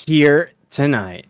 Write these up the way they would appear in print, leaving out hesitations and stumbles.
here tonight.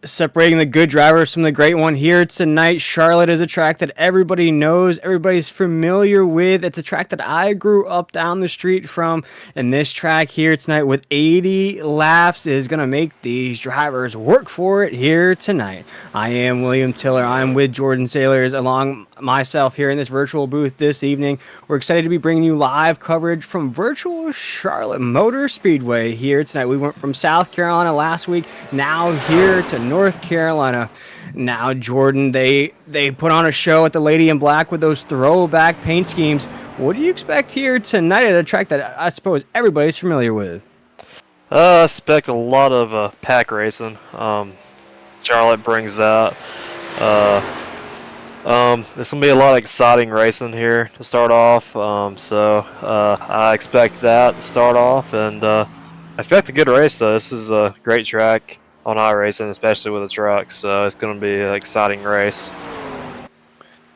Separating the good drivers from the great one here tonight. Charlotte is a track that everybody knows, everybody's familiar with. It's a track that I grew up down the street from, and this track here tonight with 80 laps is going to make these drivers work for it here tonight. I am William Tiller. I'm with Jordan Sailors along myself here in this virtual booth this evening. We're excited to be bringing you live coverage from virtual Charlotte Motor Speedway here tonight. We went from South Carolina last week, now here to North Carolina. Now, Jordan, they put on a show at the Lady in Black with those throwback paint schemes. What do you expect here tonight at a track that I suppose everybody's familiar with? I expect a lot of pack racing. Charlotte brings that. There's gonna be a lot of exciting racing here to start off. I expect that to start off, and I expect a good race though. This is a great track on iRacing, especially with the trucks. So it's gonna be an exciting race.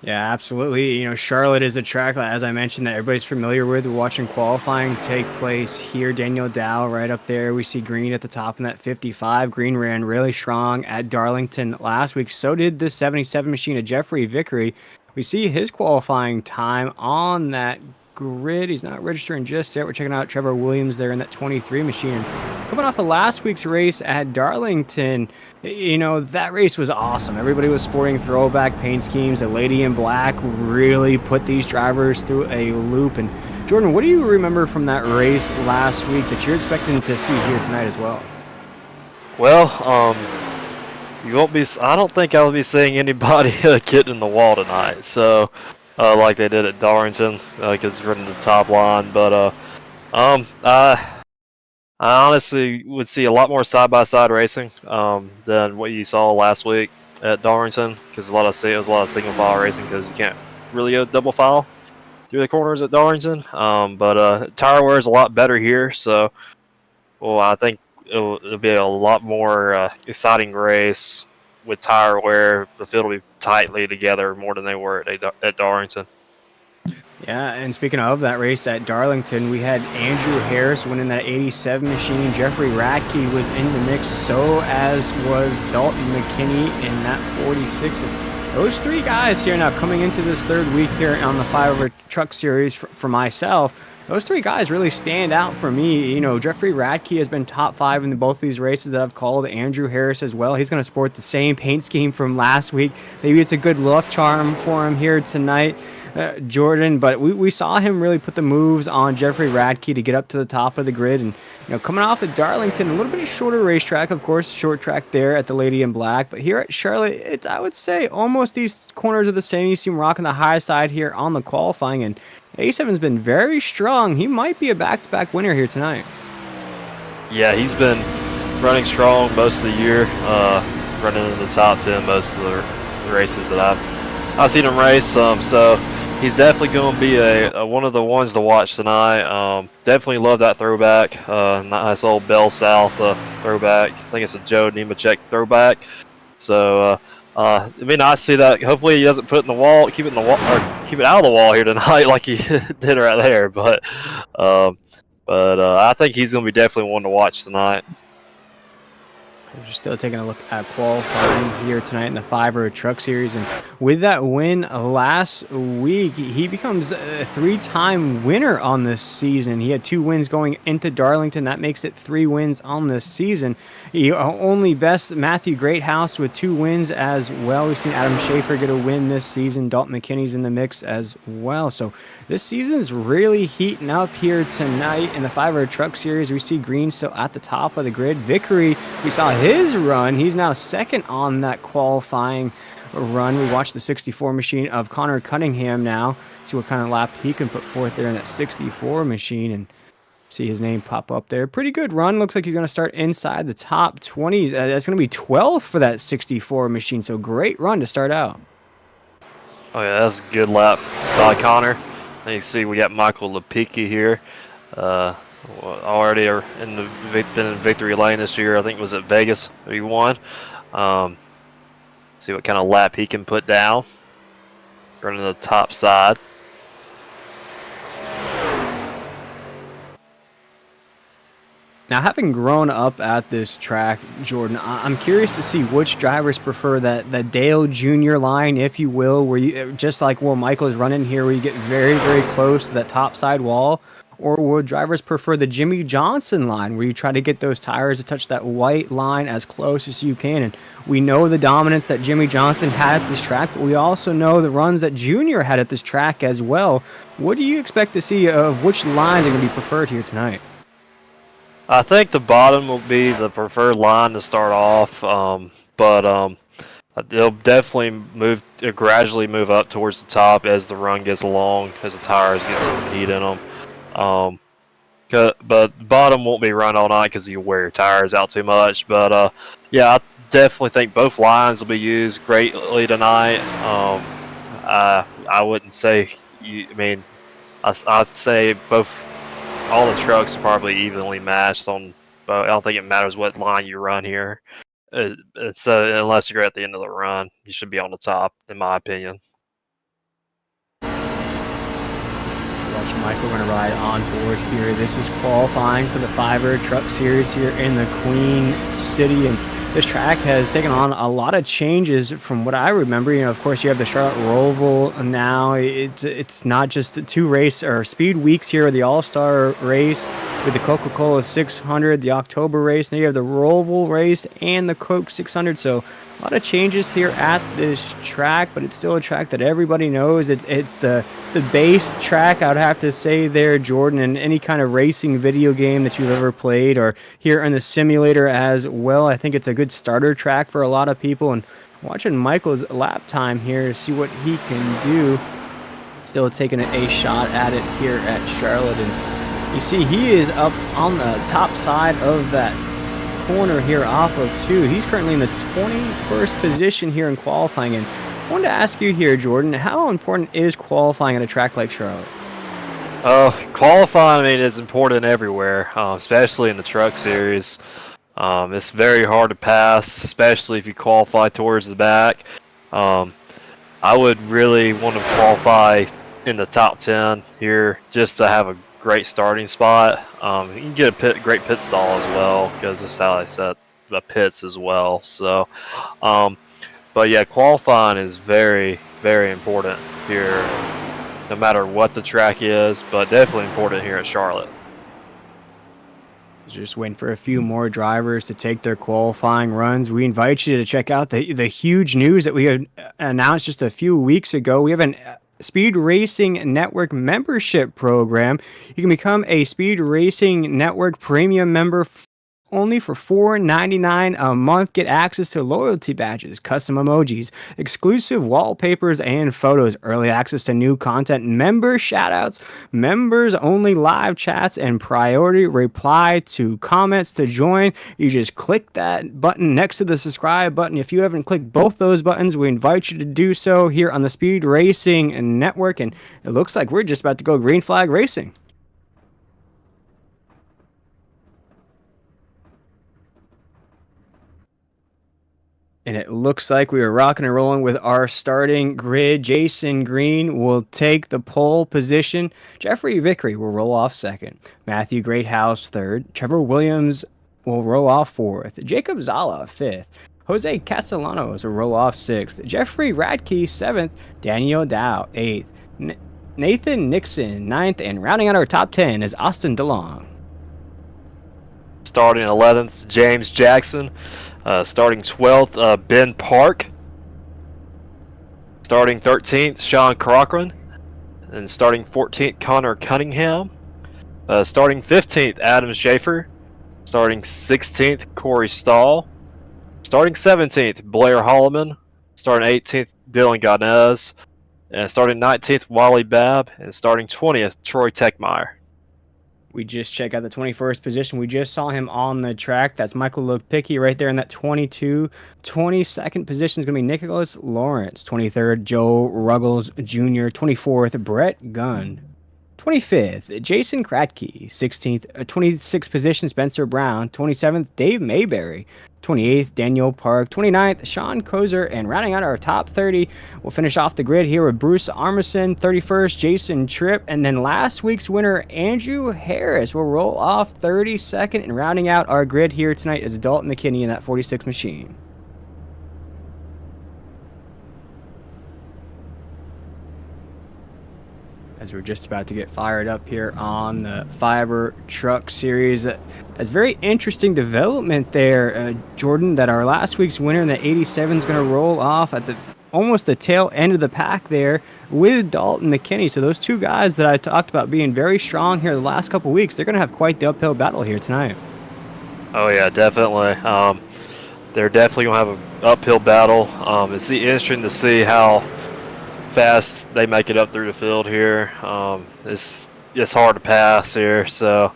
Yeah, absolutely. You know, Charlotte is a track, as I mentioned, that everybody's familiar with. We're watching qualifying take place here. Daniel Dow right up there. We see Green at the top in that 55. Green ran really strong at Darlington last week. So did the 77 machine of Jeffrey Vickery. We see his qualifying time on that grid. He's not registering just yet. We're checking out Trevor Williams there in that 23 machine. Coming off of last week's race at Darlington, you know, that race was awesome. Everybody was sporting throwback paint schemes. The Lady in Black really put these drivers through a loop. And Jordan, what do you remember from that race last week that you're expecting to see here tonight as well? Well, you won't be. I don't think I'll be seeing anybody getting in the wall tonight. So, like they did at Darlington, because it's running the top line. But I honestly would see a lot more side-by-side racing than what you saw last week at Darlington, because it was a lot of single file racing because you can't really go double file through the corners at Darlington. Tire wear is a lot better here, so I think it'll be a lot more exciting race with tire wear. The field will be tightly together more than they were at Darlington. Yeah, and speaking of that race at Darlington, we had Andrew Harris winning that 87 machine. Jeffrey Radke was in the mix, so as was Dalton McKinney in that 46. And those three guys here now coming into this third week here on the Fiverr Truck Series for myself, those three guys really stand out for me. You know, Jeffrey Radke has been top 5 in both these races that I've called. Andrew Harris as well. He's going to sport the same paint scheme from last week. Maybe it's a good luck charm for him here tonight. Jordan, but we saw him really put the moves on Jeffrey Radke to get up to the top of the grid. And, you know, coming off at Darlington, a little bit of shorter racetrack, of course, short track there at the Lady in Black. But here at Charlotte, I would say almost these corners are the same. You see him rocking the high side here on the qualifying. And 87's been very strong. He might be a back-to-back winner here tonight. Yeah, he's been running strong most of the year, running in the top 10 most of the races that I've seen him race. So he's definitely going to be a one of the ones to watch tonight. Definitely love that throwback. Nice old Bell South throwback. I think it's a Joe Nemechek throwback. So it'd be nice to see that. Hopefully he doesn't put it in the wall, keep it in the wall, or keep it out of the wall here tonight like he did right there. But I think he's going to be definitely one to watch tonight. We're just still taking a look at qualifying here tonight in the Fiverr Truck Series. And with that win last week, he becomes a 3-time winner on this season. He had 2 wins going into Darlington. That makes it 3 wins on this season. He only best Matthew Greathouse with 2 wins as well. We've seen Adam Schaefer get a win this season. Dalton McKinney's in the mix as well. So this season is really heating up here tonight in the Fiverr Truck Series. We see Green still at the top of the grid. Vickery, we saw his run. He's now second on that qualifying run. We watched the 64 machine of Connor Cunningham now. See what kind of lap he can put forth there in that 64 machine and see his name pop up there. Pretty good run. Looks like he's going to start inside the top 20. That's going to be 12th for that 64 machine. So great run to start out. Oh yeah, that's a good lap by Connor. And you see we got Michael Lepicki here. Already been in victory lane this year. I think it was at Vegas he won. See what kind of lap he can put down. Running the top side. Now, having grown up at this track, Jordan, I'm curious to see which drivers prefer that Dale Jr. line, if you will, where you just like Will Michaels running here, where you get very close to that top side wall, or would drivers prefer the Jimmy Johnson line, where you try to get those tires to touch that white line as close as you can? And we know the dominance that Jimmy Johnson had at this track, but we also know the runs that Junior had at this track as well. What do you expect to see of which lines are going to be preferred here tonight? I think the bottom will be the preferred line to start off, but they'll definitely gradually move up towards the top as the run gets along, as the tires get some heat in them. But bottom won't be run all night because you wear your tires out too much. But yeah, I definitely think both lines will be used greatly tonight. I wouldn't say, I mean, I'd say both. All the trucks are probably evenly matched on. But I don't think it matters what line you run here. It's unless you're at the end of the run, you should be on the top, in my opinion. Watch Michael going to ride on board here. This is qualifying for the Fiverr Truck Series here in the Queen City, and this track has taken on a lot of changes from what I remember. You know, of course, you have the Charlotte Roval now. It's not just two race or speed weeks here, the All-Star race with the Coca-Cola 600, the October race. Now you have the Roval race and the Coke 600. So a lot of changes here at this track, but it's still a track that everybody knows. It's the base track, I would have to say there, Jordan, in any kind of racing video game that you've ever played or here in the simulator as well. I think it's a good starter track for a lot of people, and watching Michael's lap time here to see what he can do. Still taking a shot at it here at Charlotte, and you see he is up on the top side of that corner here off of 2. He's currently in the 21st position here in qualifying, and I wanted to ask you here, Jordan, how important is qualifying at a track like Charlotte? Qualifying, I mean, is important everywhere, especially in the truck series. It's very hard to pass, especially if you qualify towards the back. I would really want to qualify in the top 10 here just to have a great starting spot. You can get a great pit stall as well, because that's how they set the pits as well. So, but yeah, qualifying is very important here, no matter what the track is, but definitely important here at Charlotte. Just waiting for a few more drivers to take their qualifying runs. We invite you to check out the huge news that we had announced just a few weeks ago. We have an Speed Racing Network membership program. You can become a Speed Racing Network premium member only for $4.99 a month. Get access to loyalty badges, custom emojis, exclusive wallpapers and photos, early access to new content, member shoutouts, members only live chats, and priority reply to comments. To join, you just click that button next to the subscribe button. If you haven't clicked both those buttons, we invite you to do so here on the Speed Racing Network. And it looks like we're just about to go green flag racing. And it looks like we are rocking and rolling with our starting grid. Jason Green will take the pole position. Jeffrey Vickery will roll off second. Matthew Greathouse third. Trevor Williams will roll off fourth. Jacob Zala fifth. Jose Castellanos will roll off sixth. Jeffrey Radke seventh. Daniel Dow eighth. Nathan Nixon ninth. And rounding out our top 10 is Austin DeLong. Starting 11th, James Jackson. Starting 12th, Ben Park. Starting 13th, Sean Cochran. And starting 14th, Connor Cunningham. Starting 15th, Adam Schaefer. Starting 16th, Corey Stahl. Starting 17th, Blair Holloman. Starting 18th, Dylan Gonez. And starting 19th, Wally Babb. And starting 20th, Troy Techmeyer. We just check out the 21st position. We just saw him on the track. That's Michael Lopicki right there in that 22. 22nd position is going to be Nicholas Lawrence. 23rd, Joe Ruggles Jr. 24th, Brett Gunn. 25th, Jason Kratke. 16th, 26th position, Spencer Brown. 27th, Dave Mayberry. 28th, Daniel Park. 29th, Sean Kozer. And rounding out our top 30, we'll finish off the grid here with Bruce Armisen. 31st, Jason Tripp. And then last week's winner, Andrew Harris, will roll off 32nd. And rounding out our grid here tonight is Dalton McKinney in that 46 machine. As we're just about to get fired up here on the Fiverr Truck Series. That's very interesting development there, Jordan, that our last week's winner in the 87 is going to roll off at the almost the tail end of the pack there with Dalton McKinney. So those two guys that I talked about being very strong here the last couple weeks, they're going to have quite the uphill battle here tonight. Oh yeah, definitely. They're definitely going to have an uphill battle. It's interesting to see how fast they make it up through the field here. It's hard to pass here, so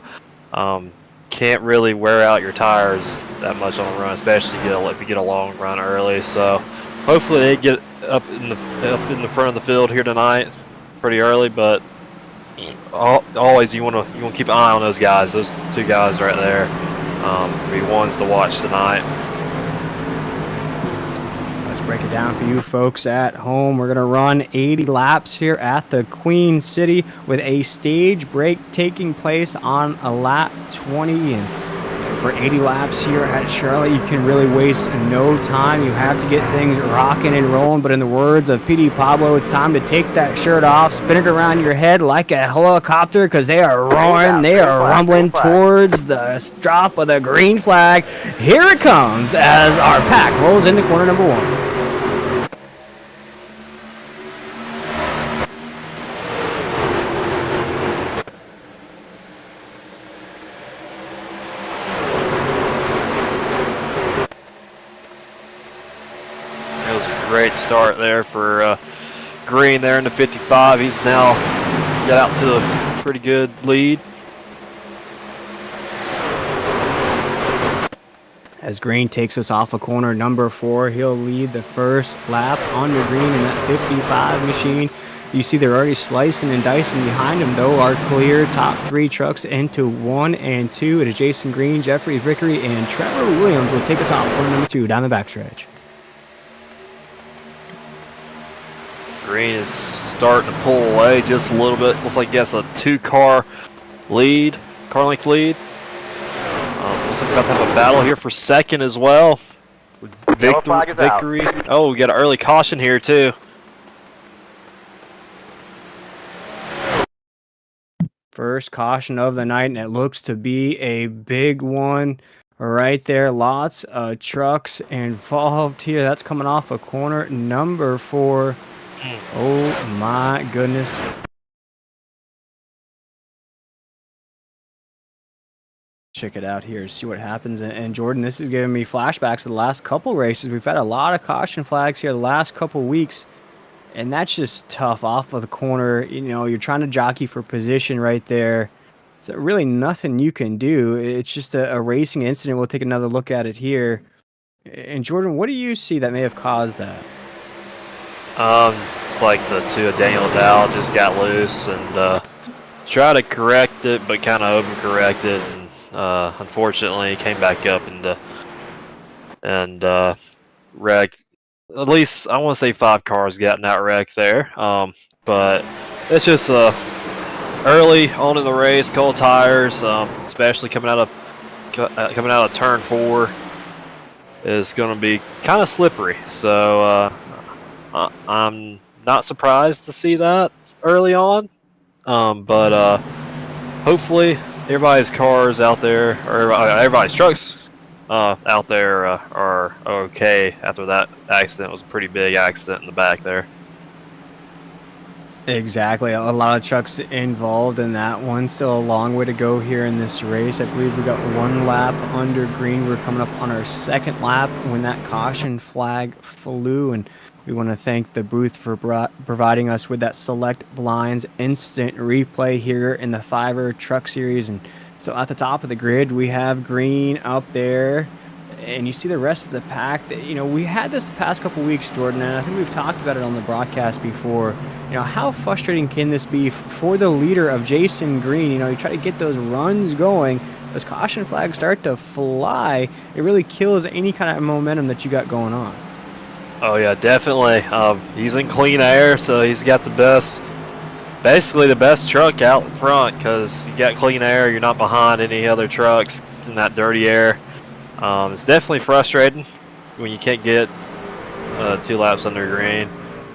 can't really wear out your tires that much on a run, especially if you get a long run early. So hopefully they get up in the front of the field here tonight pretty early. But always you want to keep an eye on those guys, those two guys right there. Be ones to watch tonight. Let's break it down for you folks at home. We're going to run 80 laps here at the Queen City with a stage break taking place on a lap 20. And for 80 laps here at Charlotte, you can really waste no time. You have to get things rocking and rolling. But in the words of PD Pablo, it's time to take that shirt off, spin it around your head like a helicopter, because they are roaring, they are rumbling towards the drop of the green flag. Here it comes as our pack rolls into corner number 1. Great start there for Green there in the 55. He's now got out to a pretty good lead. As Green takes us off of corner number 4, he'll lead the first lap under Green in that 55 machine. You see they're already slicing and dicing behind him, though. Our clear top 3 trucks into 1 and 2. It is Jason Green, Jeffrey Vickery, and Trevor Williams will take us off corner number 2 down the backstretch. Green is starting to pull away just a little bit. Looks like he has a 2-car lead, car length lead. Looks like we're about to have a battle here for second as well. Vickery. Oh, we got an early caution here too. First caution of the night, and it looks to be a big one right there. Lots of trucks involved here. That's coming off of corner number 4. Oh my goodness. Check it out here, see what happens. And Jordan, this is giving me flashbacks to the last couple races. We've had a lot of caution flags here the last couple weeks, and that's just tough off of the corner. You know, you're trying to jockey for position right there. So really nothing you can do. It's just a racing incident. We'll take another look at it here. And Jordan, what do you see that may have caused that? It's like the 2 of Daniel Dow just got loose and tried to correct it, but kind of overcorrected, and unfortunately came back up and wrecked. At least I want to say 5 cars got in that wreck there. But it's just early on in the race, cold tires, especially coming out of turn 4, is going to be kind of slippery. So I'm not surprised to see that early on, but hopefully everybody's cars out there, or everybody's trucks out there are okay after that accident. It was a pretty big accident in the back there. Exactly. A lot of trucks involved in that one. Still a long way to go here in this race. I believe we got 1 lap under Green. We're coming up on our 2nd lap when that caution flag flew, and we want to thank the booth for providing us with that Select Blinds instant replay here in the Fiverr Truck Series. And so at the top of the grid, we have Green up there. and you see the rest of the pack. We had this past couple weeks, Jordan, and I think we've talked about it on the broadcast before. How frustrating can this be for the leader of Jason Green? You try to get those runs going. As caution flags start to fly, it really kills any kind of momentum that you got going on. Oh yeah, definitely. He's in clean air, so he's got basically the best truck out front, because you got clean air. You're not behind any other trucks in that dirty air. It's definitely frustrating when you can't get 2 laps under green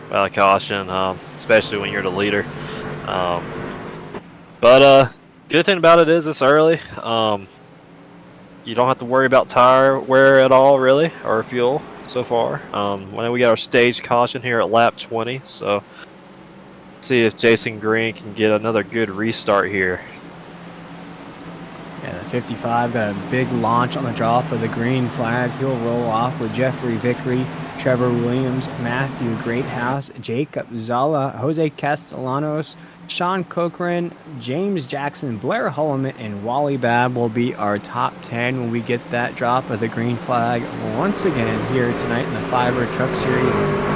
without caution, especially when you're the leader. But good thing about it is it's early. You don't have to worry about tire wear at all, really, or fuel so far. When we got our stage caution here at lap 20, so see if Jason Green can get another good restart here. Yeah, the 55 got a big launch on the drop of the green flag. He'll roll off with Jeffrey Vickery, Trevor Williams, Matthew Greathouse, Jacob Zala, Jose Castellanos, Sean Cochran, James Jackson, Blair Hulleman, and Wally Babb will be our top 10 when we get that drop of the green flag once again here tonight in the Fiverr Truck Series.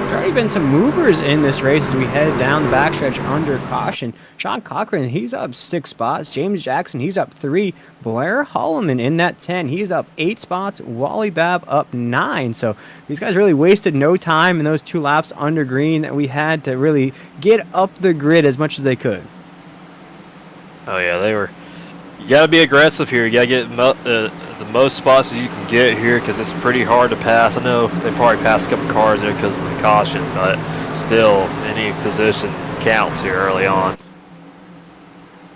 There's already been some movers in this race as we head down the backstretch under caution. Sean Cochran, he's up 6 spots. James Jackson, he's up 3. Blair Hulleman in that 10, he's up 8 spots. Wally Babb up 9. So these guys really wasted no time in those 2 laps under green that we had to really get up the grid as much as they could. Oh yeah, you gotta be aggressive here. You gotta get the most spots as you can get here, because it's pretty hard to pass. I know they probably passed a couple cars there because of the caution, but still, any position counts here early on.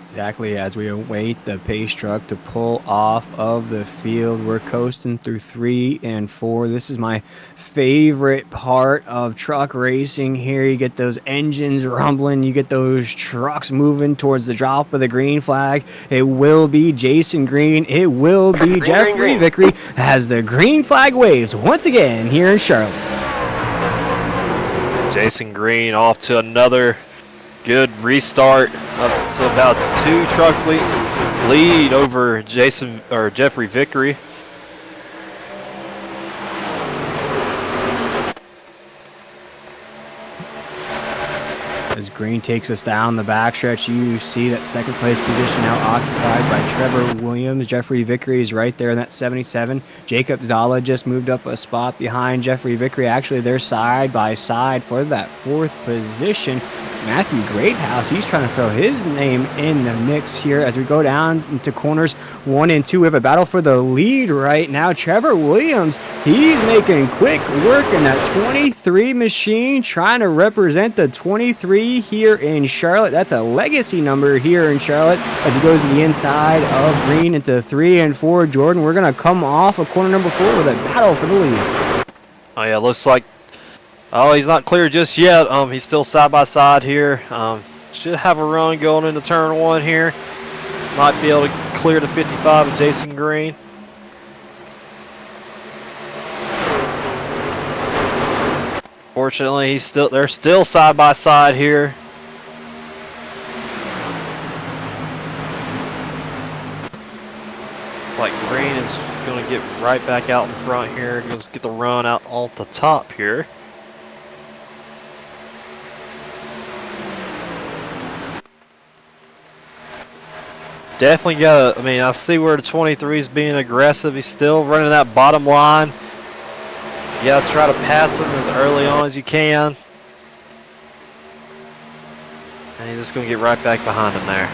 Exactly, as we await the pace truck to pull off of the field, we're coasting through 3 and 4. This is my favorite part of truck racing here. You get those engines rumbling, you get those trucks moving towards the drop of the green flag. It will be Jason Green, it will be Jeffrey Vickery as the green flag waves once again here in Charlotte. Jason Green off to another good restart, up to about 2 truck lead over Jeffrey Vickery. As Green takes us down the backstretch, you see that second place position now occupied by Trevor Williams. Jeffrey Vickery is right there in that 77. Jacob Zala just moved up a spot behind Jeffrey Vickery. Actually, they're side by side for that 4th position. Matthew Greathouse, he's trying to throw his name in the mix here as we go down into corners 1 and 2. We have a battle for the lead right now. Trevor Williams, he's making quick work in that 23 machine, trying to represent the 23 here in Charlotte. That's a legacy number here in Charlotte as he goes to the inside of green into 3 and 4. Jordan, we're going to come off of corner number 4 with a battle for the lead. Oh yeah, looks like he's not clear just yet. He's still side by side here. Should have a run going into turn 1 here. Might be able to clear the 55 of Jason Green. Fortunately, they're still side by side here. Like Green is going to get right back out in front here. Goes get the run out off the top here. Definitely got. I see where the 23 is being aggressive. He's still running that bottom line. You gotta try to pass him as early on as you can. And he's just gonna get right back behind him there.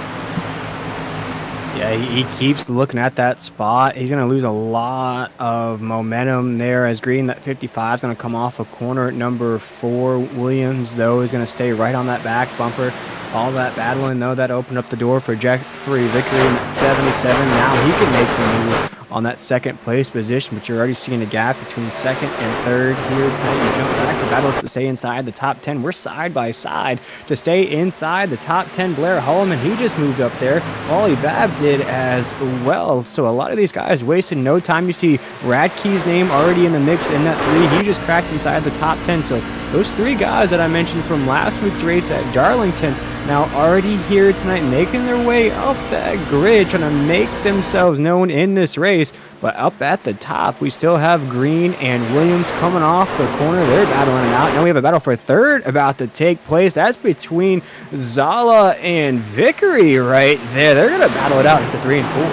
Yeah, he keeps looking at that spot. He's going to lose a lot of momentum there as Green, that 55 is going to come off of corner number 4. Williams, though, is going to stay right on that back bumper. All that battling, though, that opened up the door for Jeffrey Vickery in that 77. Now he can make some moves on that second place position, but you're already seeing a gap between second and third here tonight. You jump back. The battle is to stay inside the top 10. We're side by side to stay inside the top 10. Blair Hulleman, he just moved up there. Wally Babb did as well. So a lot of these guys wasted no time. You see Radke's name already in the mix in that 3. He just cracked inside the top 10. So those 3 guys that I mentioned from last week's race at Darlington now already here tonight, making their way up that grid, trying to make themselves known in this race. place. But up at the top, we still have Green and Williams coming off the corner. They're battling it out. Now we have a battle for third about to take place. That's between Zala and Vickery right there. They're going to battle it out into 3 and 4.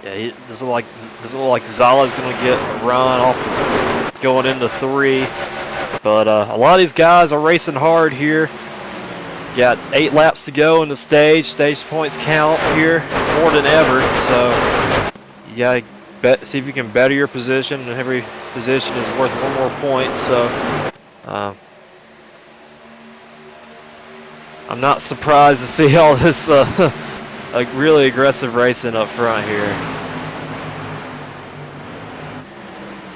Yeah, doesn't look like Zala's going to get a run off going into 3. But a lot of these guys are racing hard here. Got 8 laps to go in the stage. Stage points count here more than ever. So you gotta see if you can better your position, and every position is worth 1 more point. So I'm not surprised to see all this like really aggressive racing up front here.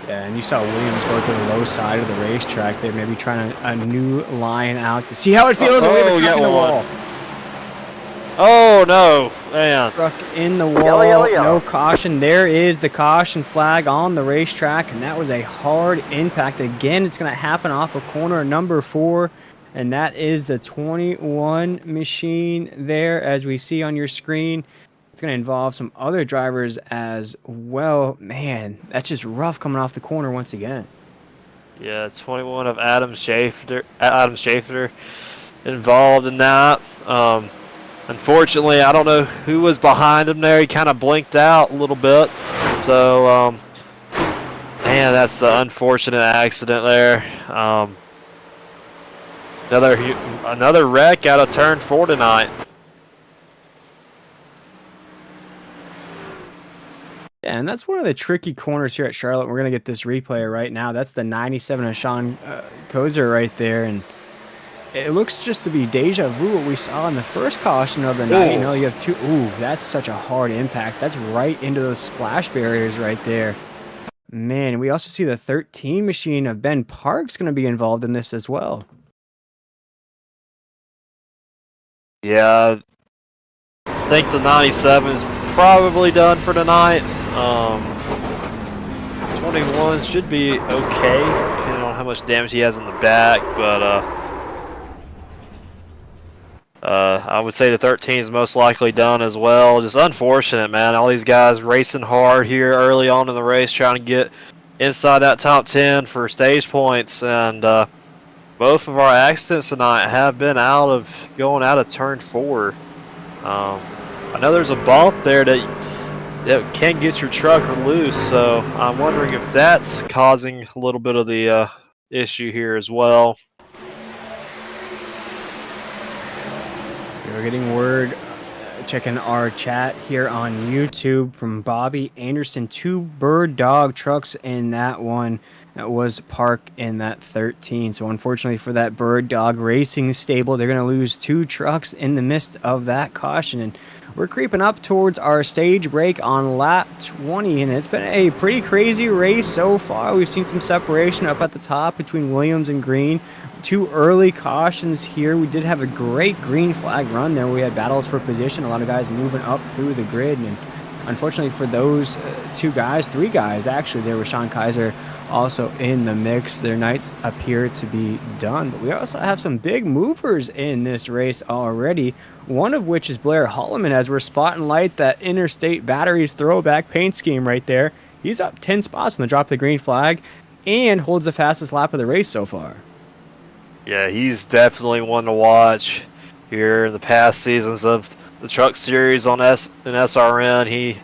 Yeah, and you saw Williams go to the low side of the racetrack there, maybe trying a new line out to see how it feels. We have a truck in the wall. Oh no, man. Truck in the wall, no caution. There is the caution flag on the racetrack, and that was a hard impact. Again, it's going to happen off of corner number 4, and that is the 21 machine there, as we see on your screen. It's going to involve some other drivers as well. Man, that's just rough coming off the corner once again. Yeah, 21 of Adam Schaefer involved in that. Unfortunately, I don't know who was behind him there. He kind of blinked out a little bit. So, man, that's an unfortunate accident there. Another wreck out of turn 4 tonight. Yeah, and that's one of the tricky corners here at Charlotte. We're going to get this replay right now. That's the 97 of Sean Kozer right there. And it looks just to be deja vu what we saw in the first caution of the night. You know, you have 2. Ooh, that's such a hard impact. That's right into those splash barriers right there. Man, we also see the 13 machine of Ben Park's going to be involved in this as well. Yeah, I think the 97 is probably done for tonight. 21 should be okay, depending on how much damage he has in the back, but I would say the 13 is most likely done as well. Just unfortunate, man. All these guys racing hard here early on in the race, trying to get inside that top 10 for stage points, and both of our accidents tonight have been going out of turn 4. I know there's a bump there that can get your truck loose, so I'm wondering if that's causing a little bit of the issue here as well. We're getting word, checking our chat here on YouTube from Bobby Anderson. 2 Bird Dog trucks in that one. That was parked in that 13. So unfortunately for that Bird Dog Racing stable, they're going to lose 2 trucks in the midst of that caution. And we're creeping up towards our stage break on lap 20, and it's been a pretty crazy race so far. We've seen some separation up at the top between Williams and Green. 2 early cautions here. We did have a great green flag run there. We had battles for position, a lot of guys moving up through the grid, and unfortunately for those 3 guys actually, there was Sean Kaiser also in the mix. Their nights appear to be done, but we also have some big movers in this race already, one of which is Blair Holloman, as we're spotting light that Interstate Batteries throwback paint scheme right there. He's up 10 spots on the drop of the green flag and holds the fastest lap of the race so far. Yeah, he's definitely one to watch here in the past seasons of the Truck Series on SRN. He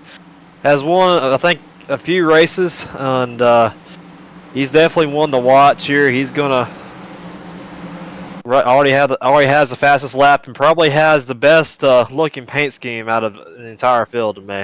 has won, I think, a few races, and he's definitely one to watch here. He's gonna already has the fastest lap and probably has the best looking paint scheme out of the entire field to me.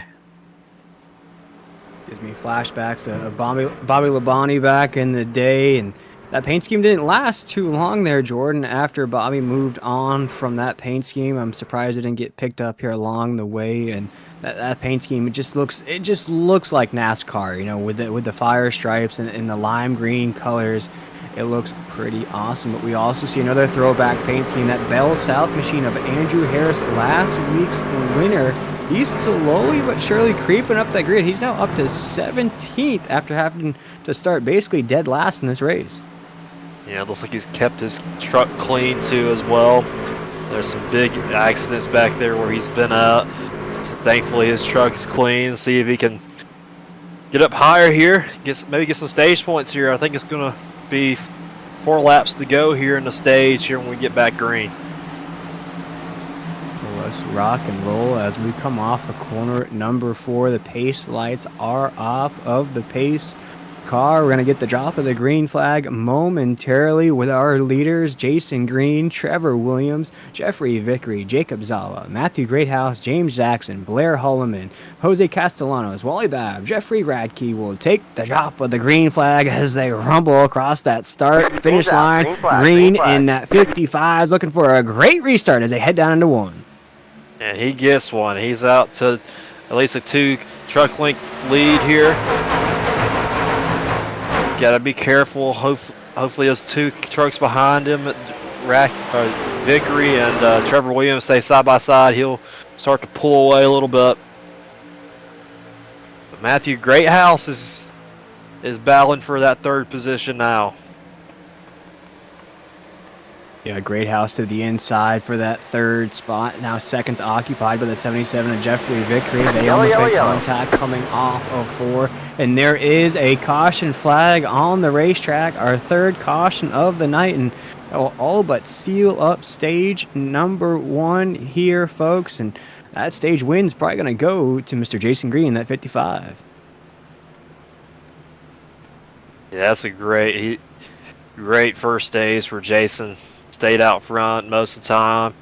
Gives me flashbacks of Bobby Labonte back in the day, and that paint scheme didn't last too long there, Jordan. After Bobby moved on from that paint scheme, I'm surprised it didn't get picked up here along the way. And that paint scheme, it just looks like NASCAR, you know, with the fire stripes and the lime green colors. It looks pretty awesome. But we also see another throwback paint scheme, that Bell South machine of Andrew Harris, last week's winner. He's slowly but surely creeping up that grid. He's now up to 17th after having to start basically dead last in this race. Yeah, it looks like he's kept his truck clean too as well. There's some big accidents back there where he's been at. thankfully his truck is clean. See if he can get up higher here. Maybe get some stage points here. I think it's gonna be 4 laps to go here in the stage here when we get back green. Let's rock and roll as we come off of corner number 4. The pace lights are off of the pace car. We're going to get the drop of the green flag momentarily with our leaders, Jason Green, Trevor Williams, Jeffrey Vickery, Jacob Zala, Matthew Greathouse, James Jackson, Blair Holloman, Jose Castellanos, Wally Babb, Jeffrey Radke will take the drop of the green flag as they rumble across that start finish line. Green in that 55 is looking for a great restart as they head down into 1. And he gets one. He's out to at least a 2 truck length lead here. Gotta be careful. Hopefully those 2 trucks behind him, Vickery and Trevor Williams, stay side by side. He'll start to pull away a little bit. But Matthew Greathouse is battling for that 3rd position now. Yeah, Greathouse to the inside for that 3rd spot. Now 2nd's occupied by the 77 of Jeffrey Vickery. They almost make contact coming off of 4. And there is a caution flag on the racetrack. Our 3rd caution of the night. And will all but seal up stage number 1 here, folks. And that stage win's probably going to go to Mr. Jason Green, that 55. Yeah, that's a great first days for Jason. Stayed out front most of the time.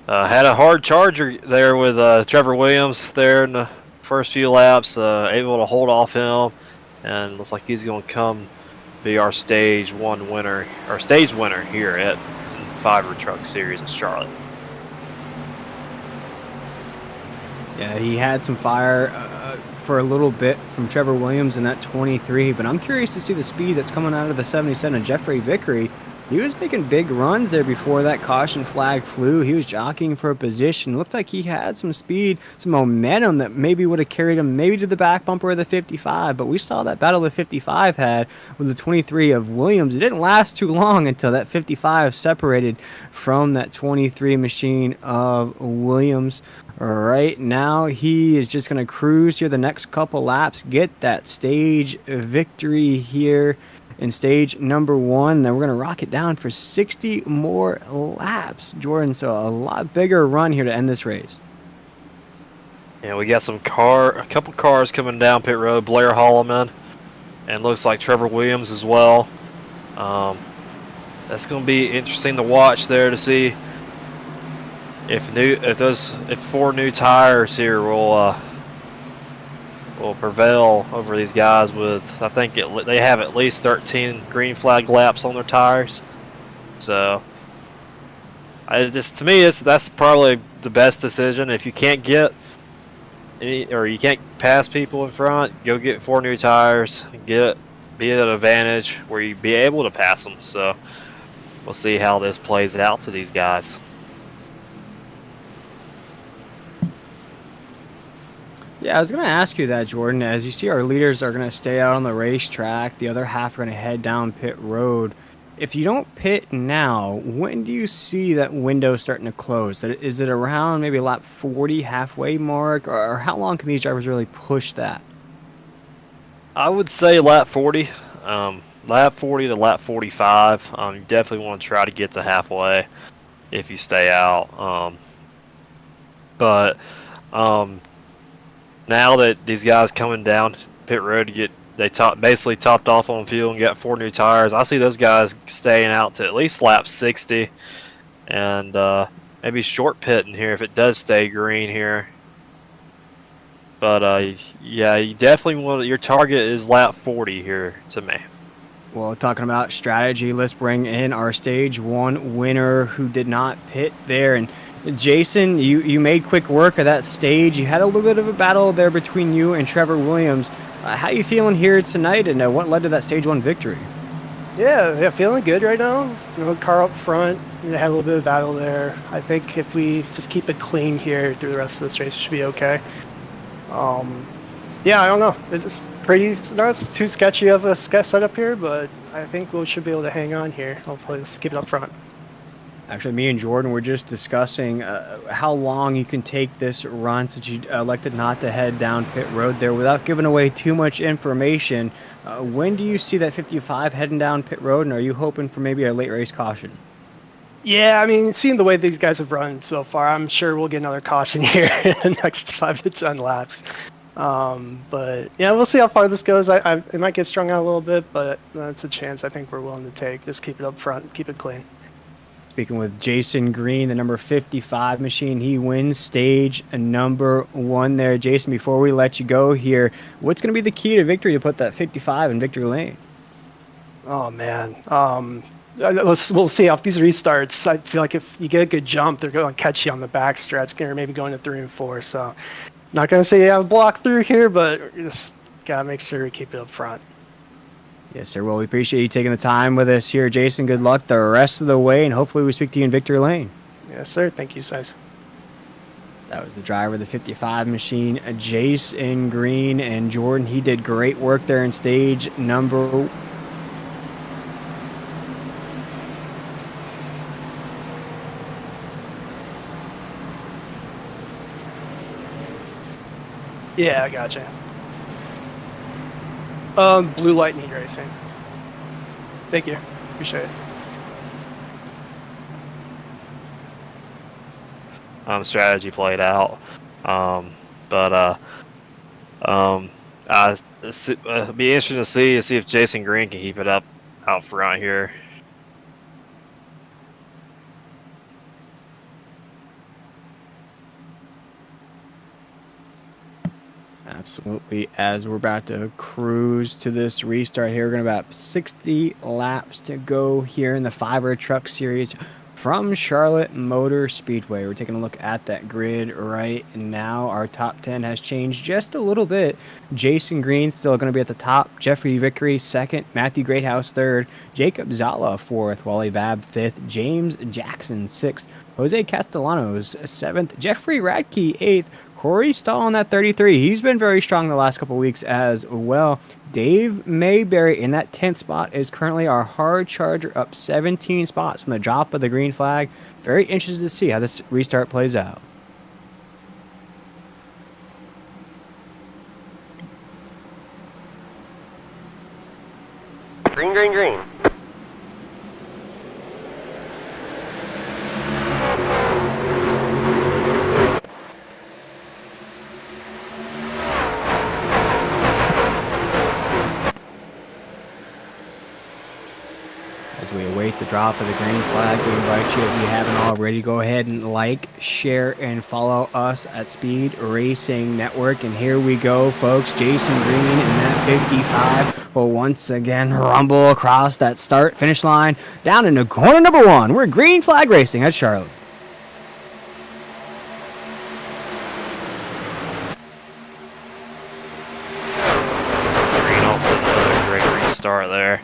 Had a hard charger there with Trevor Williams there in the first few laps. Able to hold off him, and looks like he's going to come be our stage winner here at Fiverr Truck Series in Charlotte. Yeah, he had some fire for a little bit from Trevor Williams in that 23, but I'm curious to see the speed that's coming out of the 77 of Jeffrey Vickery. He was making big runs there before that caution flag flew. He was jockeying for a position. Looked like he had some speed, some momentum that maybe would have carried him maybe to the back bumper of the 55. But we saw that battle the 55 had with the 23 of Williams. It didn't last too long until that 55 separated from that 23 machine of Williams. Right now, he is just going to cruise here the next couple laps, get that stage victory here in stage number 1. Then we're going to rock it down for 60 more laps, Jordan. So a lot bigger run here to end this race. Yeah, we got a couple cars coming down pit road. Blair Holloman, and looks like Trevor Williams as well. That's going to be interesting to watch there to see if 4 new tires here will prevail over these guys. With I think they have at least 13 green flag laps on their tires. So to me that's probably the best decision. If you can't get you can't pass people in front, go get 4 new tires, be at an advantage where you be able to pass them. So we'll see how this plays out to these guys. Yeah, I was going to ask you that, Jordan. As you see, our leaders are going to stay out on the racetrack. The other half are going to head down pit road. If you don't pit now, when do you see that window starting to close? Is it around maybe lap 40, halfway mark? Or how long can these drivers really push that? I would say lap 40. Lap 40 to lap 45. You definitely want to try to get to halfway if you stay out. But now that these guys coming down pit road to basically topped off on fuel and got 4 new tires, I see those guys staying out to at least lap 60, and maybe short pitting here if it does stay green here. But yeah, you definitely want your target is lap 40 here to me. Well, talking about strategy, let's bring in our stage 1 winner who did not pit there. And Jason, you made quick work of that stage. You had a little bit of a battle there between you and Trevor Williams. How you feeling here tonight, and what led to that stage 1 victory? Yeah, feeling good right now. Car up front, had a little bit of battle there. I think if we just keep it clean here through the rest of this race, it should be okay. Yeah, I don't know. It's not too sketchy of a setup here, but I think we should be able to hang on here. Hopefully, let's keep it up front. Actually, me and Jordan were just discussing how long you can take this run since you elected not to head down pit road there without giving away too much information. When do you see that 55 heading down pit road, and are you hoping for maybe a late race caution? Yeah, I mean, seeing the way these guys have run so far, I'm sure we'll get another caution here in the next 5 to 10 laps. But yeah, we'll see how far this goes. It might get strung out a little bit, but that's a chance I think we're willing to take. Just keep it up front, keep it clean. Speaking with Jason Green, the number 55 machine, he wins stage number 1 there. Jason, before we let you go here, what's going to be the key to victory to put that 55 in victory lane? Oh man, we'll see off these restarts. I feel like if you get a good jump, they're going to catch you on the back stretch, maybe going to 3 and 4. So, not going to say you have a block through here, but we just gotta make sure we keep it up front. Yes, sir. Well, we appreciate you taking the time with us here, Jason. Good luck the rest of the way, and hopefully we speak to you in victory lane. Yes, sir. Thank you, Size. That was the driver of the 55 machine, Jason Green. And Jordan, he did great work there in stage number. Yeah, I gotcha. Blue light need racing. Thank you. Appreciate it. Strategy played out. But it'd be interesting to see if Jason Green can keep it up out front here. Absolutely. As we're about to cruise to this restart here, we're going to about 60 laps to go here in the Fiverr Truck Series from Charlotte Motor Speedway. We're taking a look at that grid right now. Our top 10 has changed just a little bit. Jason Green still going to be at the top. Jeffrey Vickery second. Matthew Greathouse third. Jacob Zala fourth. Wally Babb fifth. James Jackson sixth. Jose Castellanos seventh. Jeffrey Radke eighth. Corey Stahl on that 33. He's been very strong the last couple weeks as well. Dave Mayberry in that 10th spot is currently our hard charger, up 17 spots from the drop of the green flag. Very interested to see how this restart plays out. Green, green, green. As we await the drop of the green flag, we invite you, if you haven't already, go ahead and like, share, and follow us at Speed Racing Network. And here we go, folks. Jason Green in that 55 will once again rumble across that start-finish line down into corner number 1. We're green flag racing at Charlotte. Green off with a great restart there.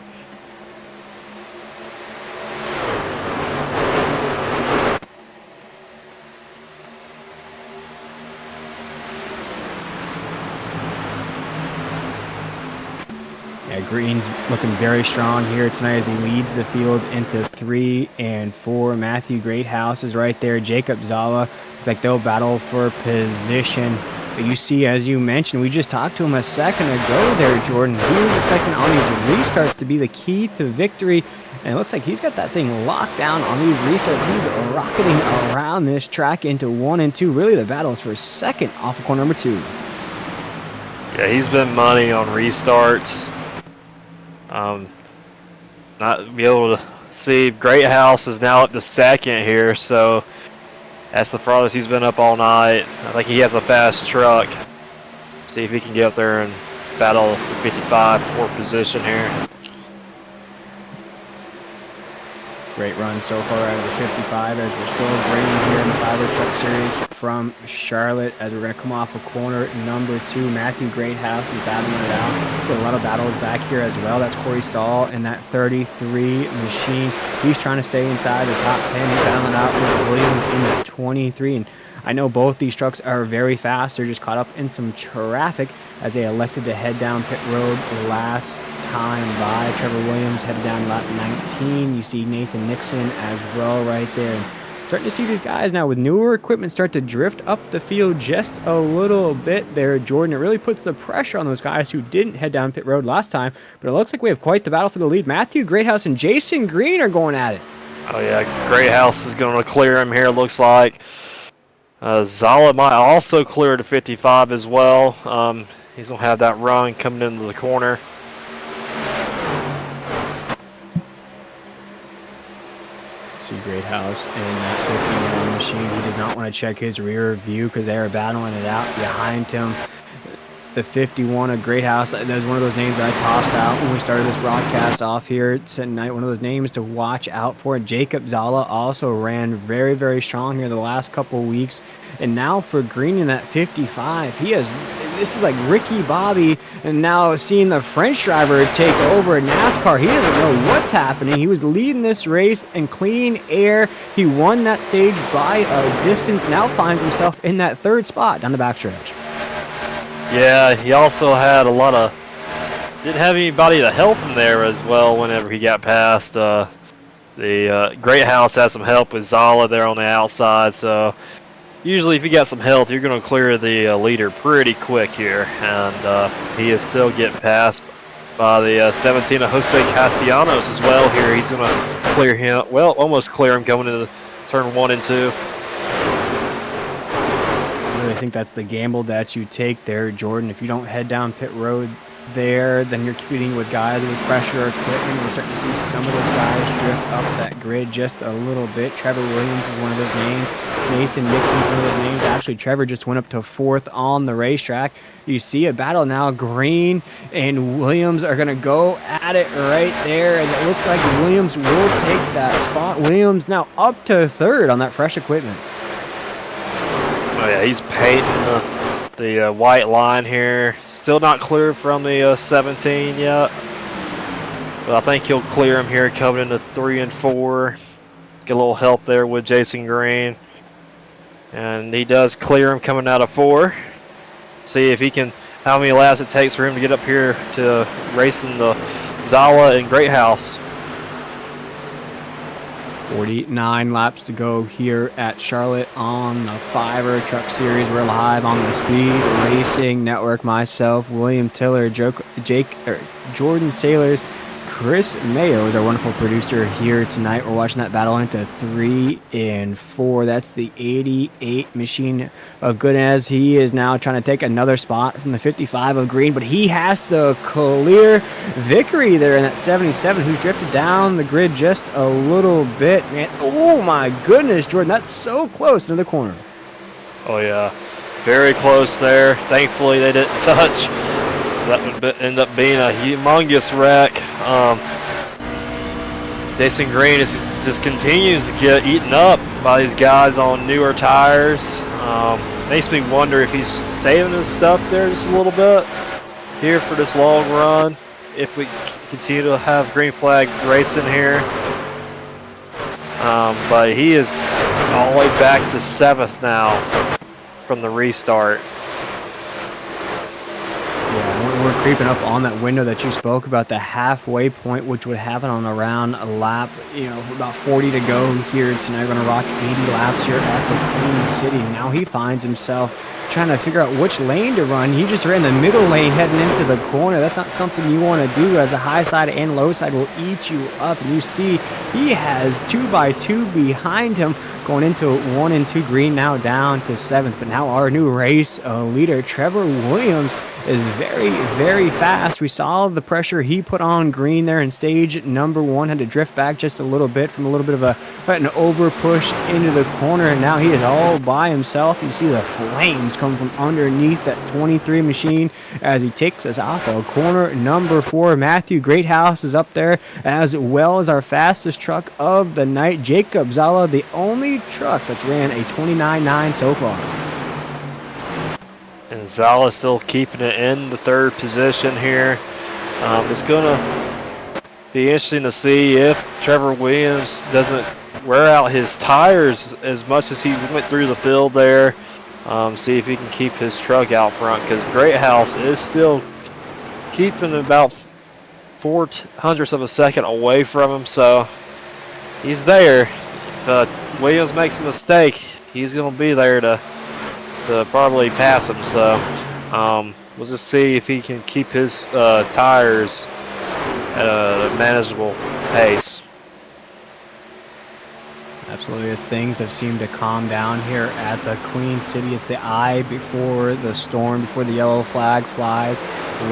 Green's looking very strong here tonight as he leads the field into 3 and 4. Matthew Greathouse is right there. Jacob Zala, looks like they'll battle for position. But you see, as you mentioned, we just talked to him a second ago there, Jordan. He was expecting on these restarts to be the key to victory. And it looks like he's got that thing locked down on these restarts. He's rocketing around this track into 1 and 2. Really, the battle is for second off of corner number 2. Yeah, he's been money on restarts. Not be able to see Greathouse is now up to second here, so that's the farthest he's been up all night. I think he has a fast truck. See if he can get up there and battle for 55 for position here. Great run so far out of the 55 as we're still grading here in the Fiverr Truck Series from Charlotte as we're going to come off of corner number 2. Matthew Greathouse is battling it out. So a lot of battles back here as well. That's Corey Stahl in that 33 machine. He's trying to stay inside the top 10. He's battling out with Williams in the 23. And I know both these trucks are very fast. They're just caught up in some traffic as they elected to head down pit road last time by. Trevor Williams headed down lap 19. You see Nathan Nixon as well right there. And starting to see these guys now with newer equipment start to drift up the field just a little bit there, Jordan. It really puts the pressure on those guys who didn't head down pit road last time. But it looks like we have quite the battle for the lead. Matthew Greathouse and Jason Green are going at it. Oh yeah, Greathouse is going to clear him here, looks like. Zala might also clear to 55 as well. He's going to have that run coming into the corner. See Greathouse in that 51 machine. He does not want to check his rear view because they are battling it out behind him. The 51 of Greathouse, that was one of those names that I tossed out when we started this broadcast off here tonight. One of those names to watch out for. Jacob Zala also ran very, very strong here the last couple weeks. And now for Green in that 55, this is like Ricky Bobby, and now seeing the French driver take over NASCAR. He doesn't know what's happening. He was leading this race in clean air. He won that stage by a distance, now finds himself in that third spot down the backstretch. Yeah, he also had didn't have anybody to help him there as well whenever he got past. The Greathouse has some help with Zala there on the outside, so usually if you got some help, you're going to clear the leader pretty quick here. And he is still getting passed by the 17 of Jose Castellanos as well here. He's going to clear him, well, almost clear him coming into turn 1 and 2. I think that's the gamble that you take there, Jordan. If you don't head down pit road there, then you're competing with guys with fresher equipment. We're starting to see some of those guys drift up that grid just a little bit. Trevor Williams is one of those names. Nathan Nixon's one of those names. Actually, Trevor just went up to 4th on the racetrack. You see a battle now. Green and Williams are going to go at it right there, as it looks like Williams will take that spot. Williams now up to 3rd on that fresh equipment. Oh yeah, he's painting the white line here. Still not clear from the 17 yet, but I think he'll clear him here coming into 3 and 4. Get a little help there with Jason Green, and he does clear him coming out of 4. See if he can, how many laps it takes for him to get up here to racing the Zala and Greathouse. 49 laps to go here at Charlotte on the Fiverr Truck Series. We're live on the Speed Racing Network. Myself, William Tiller, Jordan Sailors, Chris Mayo is our wonderful producer here tonight. We're watching that battle into 3 and 4. That's the 88 machine of Goodness. He is now trying to take another spot from the 55 of Green, but he has to clear Vickery there in that 77, who's drifted down the grid just a little bit. Man, oh my goodness, Jordan, that's so close into the corner. Oh yeah, very close there. Thankfully they didn't touch. That would end up being a humongous wreck. Jason Green just continues to get eaten up by these guys on newer tires. Makes me wonder if he's saving his stuff there just a little bit here for this long run. If we continue to have green flag racing here. But he is all the way back to 7th now from the restart. Yeah, we're creeping up on that window that you spoke about, the halfway point, which would happen on around a lap, about 40 to go here tonight. We're going to rock 80 laps here at the Queen City. Now he finds himself trying to figure out which lane to run. He just ran the middle lane heading into the corner. That's not something you want to do, as the high side and low side will eat you up. And you see he has 2x2 behind him going into 1 and 2 Green, now down to 7th. But now our new race leader, Trevor Williams, is very, very fast. We saw the pressure he put on Green there in stage number 1. Had to drift back just a little bit from a little bit of an over push into the corner. And now he is all by himself. You see the flames come from underneath that 23 machine as he takes us off of corner number 4. Matthew Greathouse is up there, as well as our fastest truck of the night, Jacob Zala, the only truck that's ran a 29.9 so far. And Zala still keeping it in the 3rd position here. It's going to be interesting to see if Trevor Williams doesn't wear out his tires as much as he went through the field there. See if he can keep his truck out front, because Great House is still keeping about 0.04 of a second away from him, so he's there. If Williams makes a mistake, he's going to be there to probably pass him. So we'll just see if he can keep his tires at a manageable pace. Absolutely, as things have seemed to calm down here at the Queen City. It's the eye before the storm, before the yellow flag flies.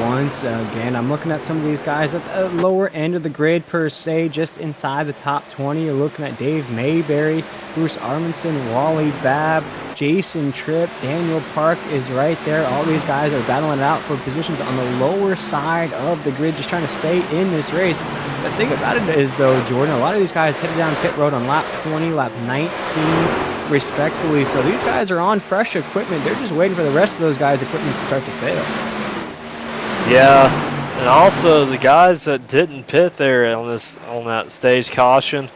Once again, I'm looking at some of these guys at the lower end of the grid per se, just inside the top 20. You're looking at Dave Mayberry, Bruce Armanson, Wally Babb, Jason Tripp, Daniel Park is right there. All these guys are battling it out for positions on the lower side of the grid, just trying to stay in this race. The thing about it is, though, Jordan, a lot of these guys headed down pit road on lap 20, lap 19, respectfully. So these guys are on fresh equipment. They're just waiting for the rest of those guys' equipment to start to fail. Yeah, and also the guys that didn't pit there on that stage caution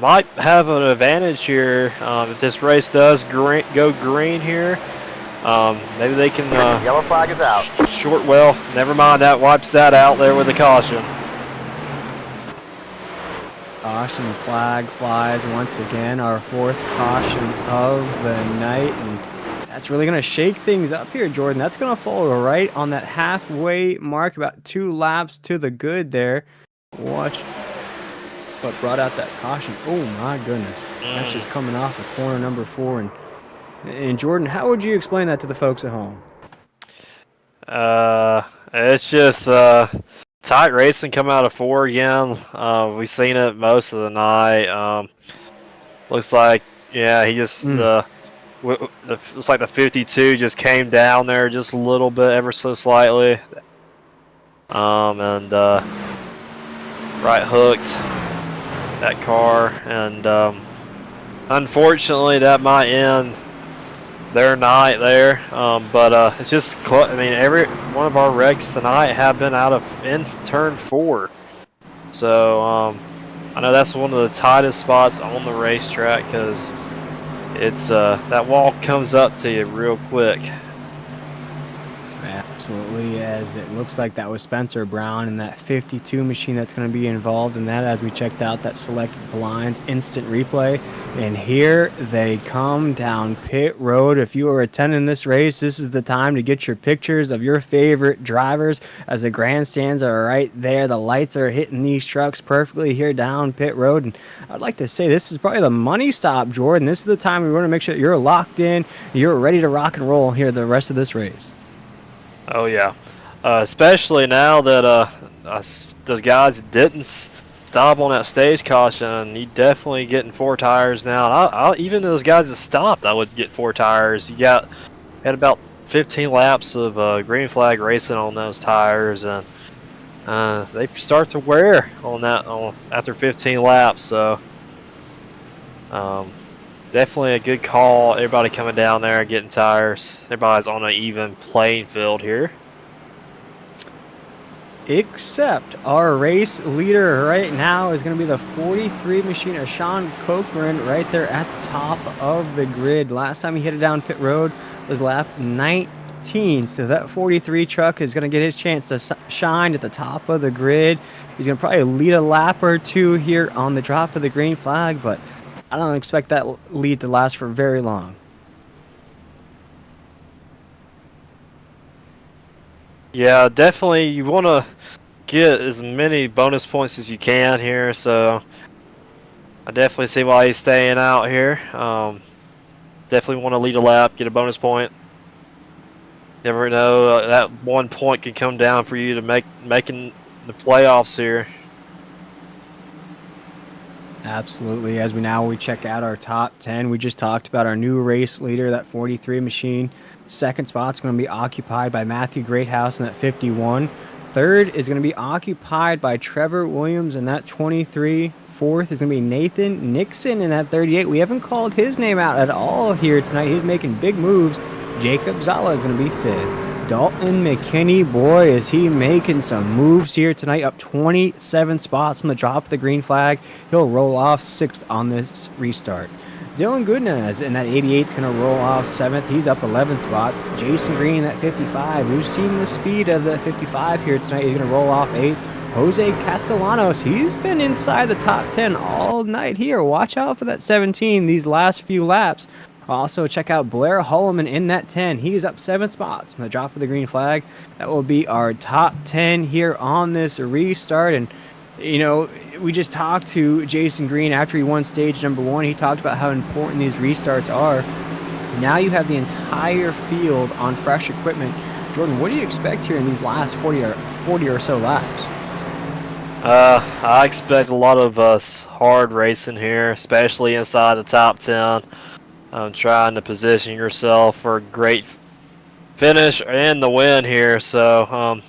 might have an advantage here if this race does go green here. Maybe they can. Yellow flag is out. Well, never mind. That wipes that out there with the caution. Caution flag flies once again, our fourth caution of the night, and that's really going to shake things up here, Jordan. That's going to fall right on that halfway mark, about 2 laps to the good there. Watch what brought out that caution. Oh my goodness, that's just coming off of corner number 4. And Jordan, how would you explain that to the folks at home? It's just tight racing coming out of 4 again. We've seen it most of the night. Looks like, yeah, he just looks like the 52 just came down there just a little bit, ever so slightly, and right hooked that car, and unfortunately that might end their night there. But it's just I mean, every one of our wrecks tonight have been in turn 4, so I know that's one of the tightest spots on the racetrack, because it's that wall comes up to you real quick. Absolutely, as it looks like that was Spencer Brown and that 52 machine that's going to be involved in that, as we checked out that select blinds instant replay. And here they come down pit road. If you are attending this race, this is the time to get your pictures of your favorite drivers, as the grandstands are right there. The lights are hitting these trucks perfectly here down pit road. And I'd like to say this is probably the money stop, Jordan. This is the time we want to make sure you're locked in, you're ready to rock and roll here the rest of this race. Oh yeah, especially now that those guys didn't stop on that stage caution. You definitely getting 4 tires now. Even those guys that stopped, I would get 4 tires. You had about 15 laps of green flag racing on those tires, and they start to wear on after 15 laps. So definitely a good call. Everybody coming down there and getting tires. Everybody's on an even playing field here. Except our race leader right now is going to be the 43 machine of Sean Cochran right there at the top of the grid. Last time he hit it down pit road was lap 19. So that 43 truck is going to get his chance to shine at the top of the grid. He's going to probably lead a lap or 2 here on the drop of the green flag, but I don't expect that lead to last for very long. Yeah, definitely you want to get as many bonus points as you can here, so I definitely see why he's staying out here. Definitely want to lead a lap, get a bonus point. Never know, that 1 point can come down for you to making the playoffs here. Absolutely. As we check out our top 10, we just talked about our new race leader, that 43 machine. Second spot's going to be occupied by Matthew Greathouse in that 51. Third is going to be occupied by Trevor Williams in that 23. Fourth is going to be Nathan Nixon in that 38. We haven't called his name out at all here tonight. He's making big moves. Jacob Zala is going to be fifth. Dalton McKinney, boy, is he making some moves here tonight, up 27 spots from the drop of the green flag. He'll roll off 6th on this restart. Dylan Goodness in that 88 is going to roll off 7th. He's up 11 spots. Jason Green at 55. We've seen the speed of the 55 here tonight. He's going to roll off 8th. Jose Castellanos, he's been inside the top 10 all night here. Watch out for that 17 these last few laps. Also, check out Blair Holloman in that 10. He's up 7 spots from the drop of the green flag. That will be our top 10 here on this restart. And, you know, we just talked to Jason Green after he won stage number 1. He talked about how important these restarts are. Now you have the entire field on fresh equipment. Jordan, what do you expect here in these last 40 or so laps? I expect a lot of hard racing here, especially inside the top 10. Trying to position yourself for a great finish and the win here. So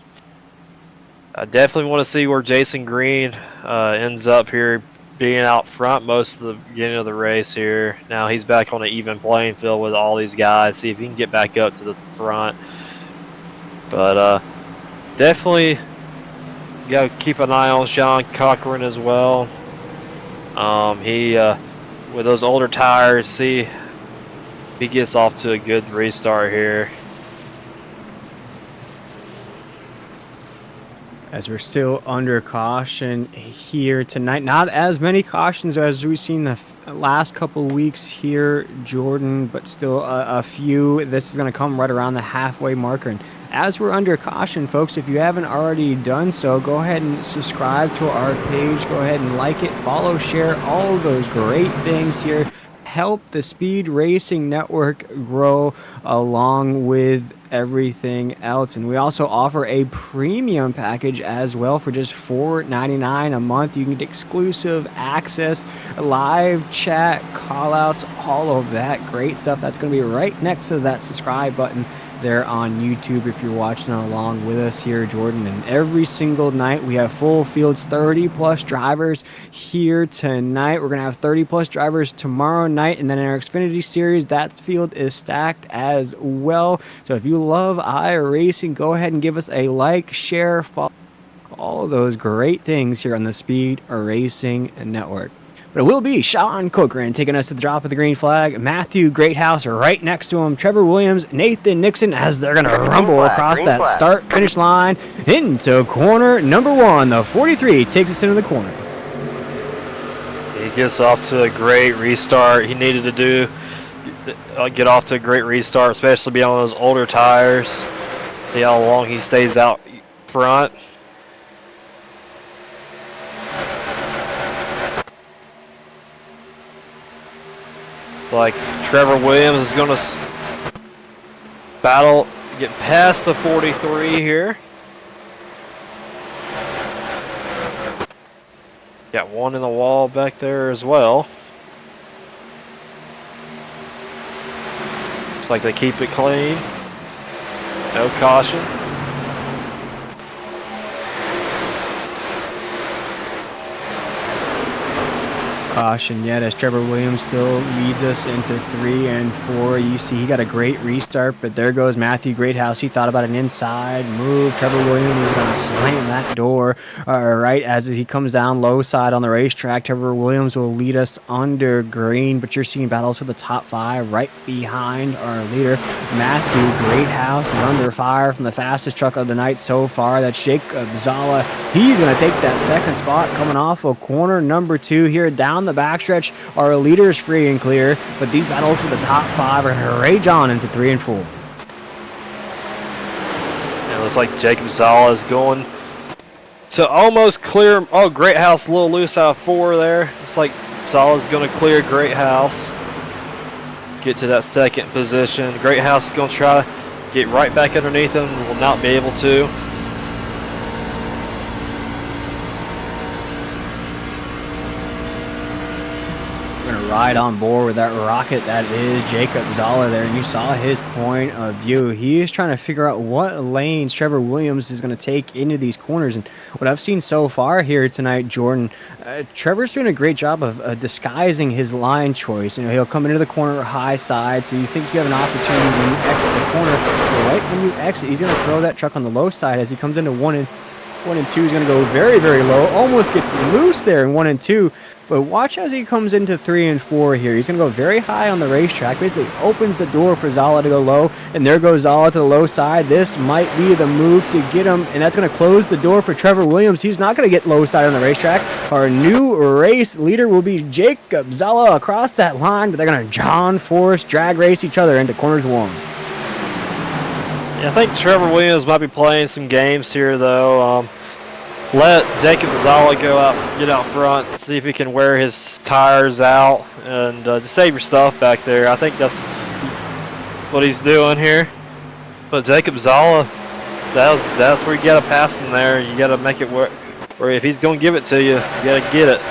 I definitely want to see where Jason Green ends up here, being out front most of the beginning of the race here. Now he's back on an even playing field with all these guys. See if he can get back up to the front. But definitely got to keep an eye on Sean Cochran as well. He with those older tires, see if he gets off to a good restart here. As we're still under caution here tonight. Not as many cautions as we've seen the last couple weeks here, Jordan, but still a few. This is going to come right around the halfway marker. And as we're under caution, folks, if you haven't already done so, go ahead and subscribe to our page. Go ahead and like it, follow, share, all those great things here. Help the Speed Racing Network grow along with everything else. And we also offer a premium package as well for just $4.99 a month. You can get exclusive access, live chat, call outs, all of that great stuff. That's going to be right next to that subscribe button there on YouTube if you're watching along with us here, Jordan. And every single night we have full fields, 30 plus drivers here tonight. We're gonna have 30 plus drivers tomorrow night, and then in our Xfinity series that field is stacked as well. So if you love iRacing, go ahead and give us a like, share, follow, all those great things here on the Speed Racing Network. But it will be Sean Cochran taking us to the drop of the green flag. Matthew Greathouse right next to him. Trevor Williams, Nathan Nixon as they're going to rumble across that start-finish line into corner number 1. The 43 takes us into the corner. He gets off to a great restart. He needed to do get off to a great restart, especially be on those older tires. See how long he stays out front. It's like Trevor Williams is going to battle, get past the 43 here. Got one in the wall back there as well. Looks like they keep it clean. No caution. Caution yet as Trevor Williams still leads us into 3 and 4. You see he got a great restart, but there goes Matthew Greathouse. He thought about an inside move. Trevor Williams is going to slam that door right as he comes down low side on the racetrack. Trevor Williams will lead us under green, but you're seeing battles for the top 5 right behind our leader. Matthew Greathouse is under fire from the fastest truck of the night so far. That's Jacob Zala. He's going to take that second spot coming off of corner number 2 here down the backstretch. Our leaders free and clear, but these battles for the top 5 are going to rage on into 3 and 4. It looks like Jacob Zala is going to almost clear. Oh, Greathouse a little loose out of 4 there. It's like Zala's going to clear Greathouse, get to that second position. Greathouse is going to try to get right back underneath him, will not be able to. ride on board with that rocket that is Jacob Zala there, and you saw his point of view. He is trying to figure out what lanes Trevor Williams is going to take into these corners, and what I've seen so far here tonight, Jordan, Trevor's doing a great job of disguising his line choice. You know, he'll come into the corner high side, so you think you have an opportunity when you exit the corner. But right when you exit, he's going to throw that truck on the low side as he comes into 1 and 2. He's going to go very, very low. Almost gets loose there in 1 and 2. But watch as he comes into 3 and 4 here. He's going to go very high on the racetrack. Basically opens the door for Zala to go low. And there goes Zala to the low side. This might be the move to get him. And that's going to close the door for Trevor Williams. He's not going to get low side on the racetrack. Our new race leader will be Jacob Zala across that line. But they're going to John Force drag race each other into corners 1. Yeah, I think Trevor Williams might be playing some games here, though. Let Jacob Zala get out front, see if he can wear his tires out, and just save your stuff back there. I think that's what he's doing here. But Jacob Zala, that's where you gotta pass him there. You gotta make it work. Or if he's gonna give it to you, you gotta get it.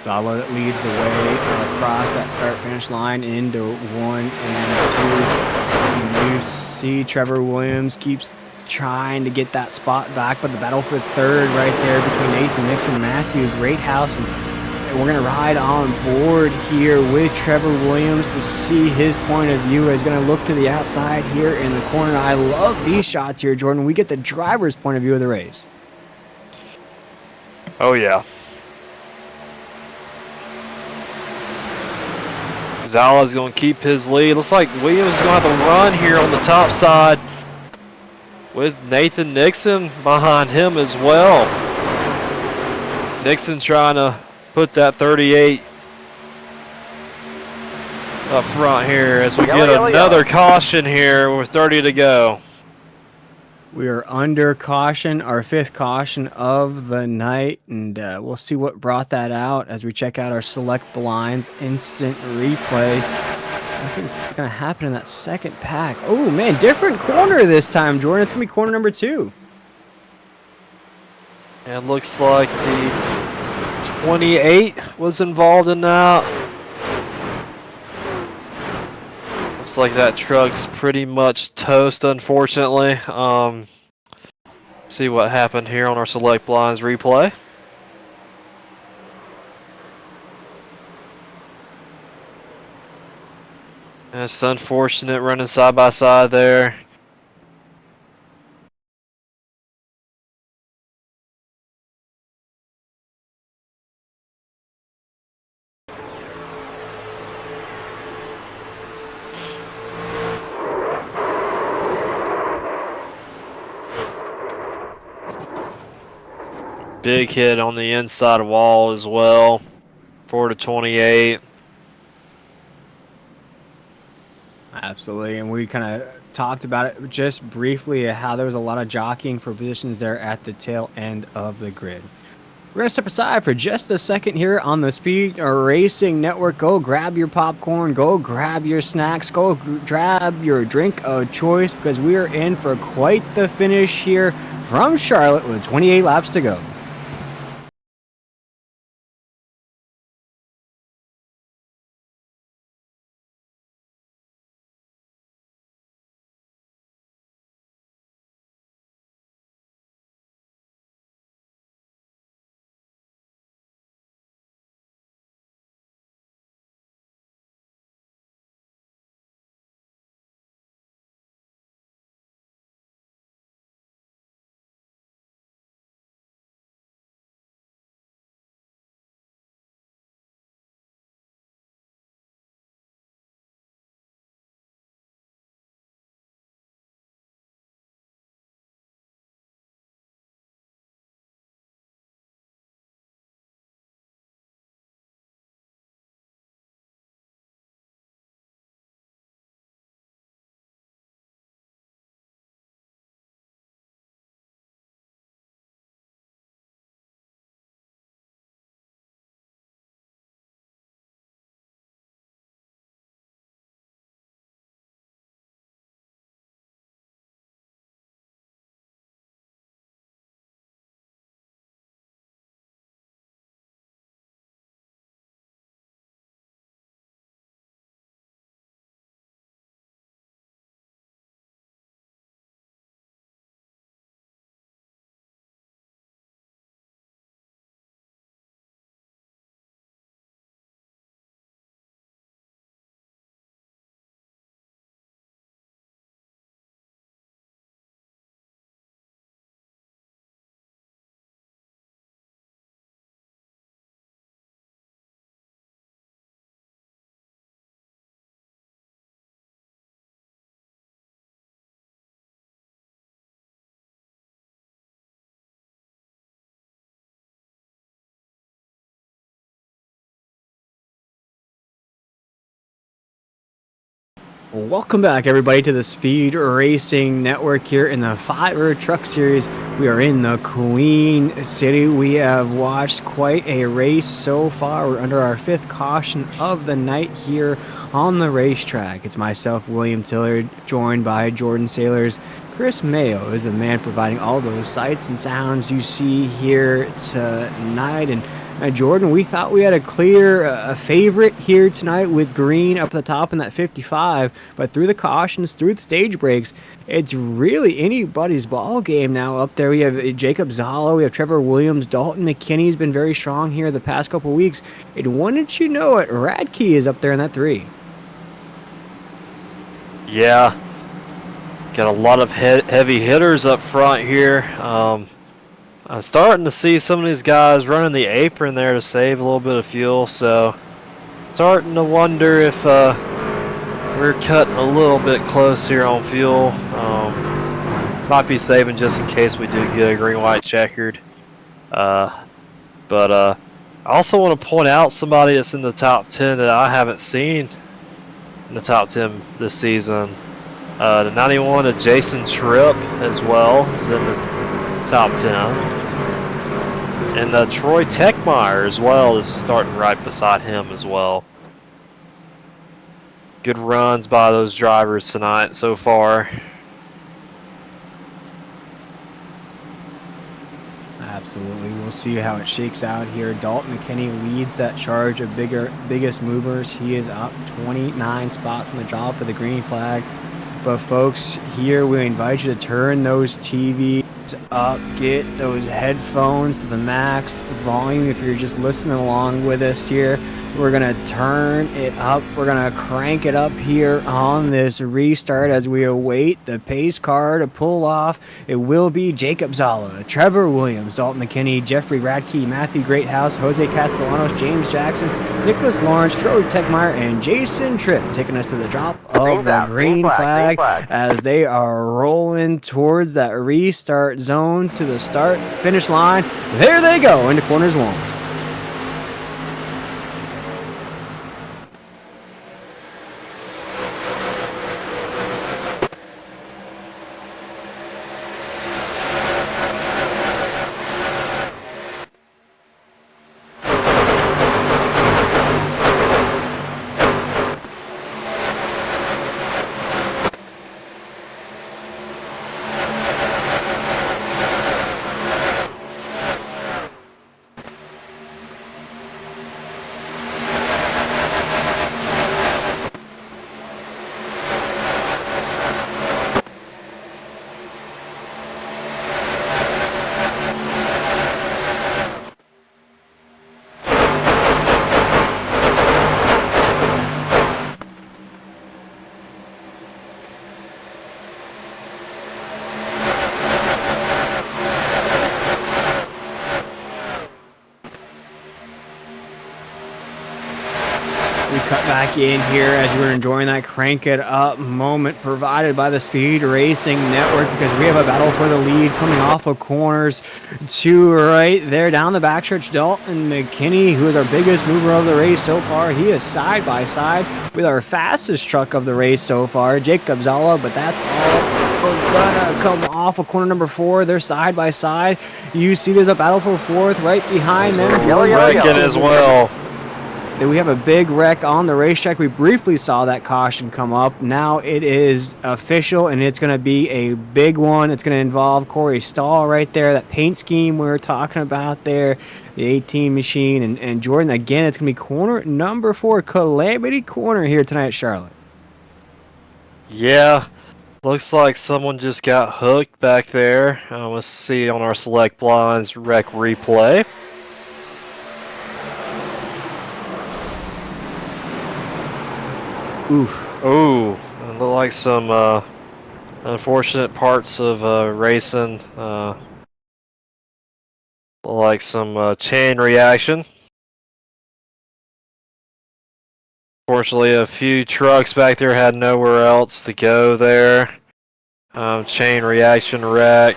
Zala leads the way across that start-finish line into 1 and 2. And you see Trevor Williams keeps trying to get that spot back, but the battle for third right there between Nathan Nixon and Matthew Greathouse. And we're going to ride on board here with Trevor Williams to see his point of view. He's going to look to the outside here in the corner. I love these shots here, Jordan. We get the driver's point of view of the race. Oh, yeah. Zala's going to keep his lead. Looks like Williams is going to have to run here on the top side, with Nathan Nixon behind him as well. Nixon trying to put that 38 up front here as we get another caution here with 30 to go. We are under caution, our 5th caution of the night, and we'll see what brought that out as we check out our select blinds instant replay. I think it's going to happen in that second pack. Oh, man, different corner this time, Jordan. It's going to be corner number 2. And it looks like the 28 was involved in that. Looks like that truck's pretty much toast, unfortunately. See what happened here on our select blinds replay. It's unfortunate running side by side there. Big hit on the inside wall as well. 4 to 28. Absolutely, and we kind of talked about it just briefly, how there was a lot of jockeying for positions there at the tail end of the grid. We're going to step aside for just a second here on the Speed Racing Network. Go grab your popcorn, go grab your snacks, go grab your drink of choice, because we are in for quite the finish here from Charlotte with 28 laps to go. Welcome back, everybody, to the Speed Racing Network here in the Fiverr Truck Series. We are in the Queen City. We have watched quite a race so far. We're under our 5th caution of the night here on the racetrack. It's myself, William Tillard, joined by Jordan Sailors. Chris Mayo is the man providing all those sights and sounds you see here tonight. And Jordan, we thought we had a clear favorite here tonight with Green up at the top in that 55, but through the cautions, through the stage breaks, it's really anybody's ball game now up there. We have Jacob Zalo, we have Trevor Williams, Dalton McKinney's been very strong here the past couple weeks, and wouldn't you know it, Radke is up there in that 3. Yeah, got a lot of heavy hitters up front here. I'm starting to see some of these guys running the apron there to save a little bit of fuel, so starting to wonder if we're cutting a little bit close here on fuel. Might be saving just in case we do get a green-white checkered. But I also want to point out somebody that's in the top 10 that I haven't seen in the top 10 this season. The 91 of Jason Tripp as well is in the top 10. And Troy Techmeyer as well is starting right beside him as well. Good runs by those drivers tonight so far. Absolutely. We'll see how it shakes out here. Dalton McKinney leads that charge of biggest movers. He is up 29 spots from the drop of the green flag. But folks, here we invite you to turn those TVs up, get those headphones to the max volume. If you're just listening along with us here, we're gonna turn it up. We're gonna crank it up here on this restart as we await the pace car to pull off. It will be Jacob Zala, Trevor Williams, Dalton McKinney, Jeffrey Radke, Matthew Greathouse, Jose Castellanos, James Jackson, Nicholas Lawrence, Troy Techmeyer, and Jason Tripp taking us to the drop of the green flag as they are rolling towards that restart zone to the start finish line. There they go into corners 1. Cut back in here as we're enjoying that crank it up moment provided by the Speed Racing Network, because we have a battle for the lead coming off of corners 2 right there down the backstretch. Dalton McKinney, who is our biggest mover of the race so far, he is side by side with our fastest truck of the race so far, Jacob Zala, but that's all we're gonna come off of corner number 4. They're side by side. You see there's a battle for 4th right behind them. Wrecking as well. We have a big wreck on the racetrack. We briefly saw that caution come up. Now it is official, and it's going to be a big one. It's going to involve Corey Stahl right there, that paint scheme we were talking about there, the 18 machine. And Jordan, again, it's going to be corner number 4, Calamity Corner here tonight at Charlotte. Yeah, looks like someone just got hooked back there. Let's see on our select blinds wreck replay. Oof. Ooh, it looked like some unfortunate parts of racing, like some chain reaction. Fortunately, a few trucks back there had nowhere else to go there. Chain reaction wreck.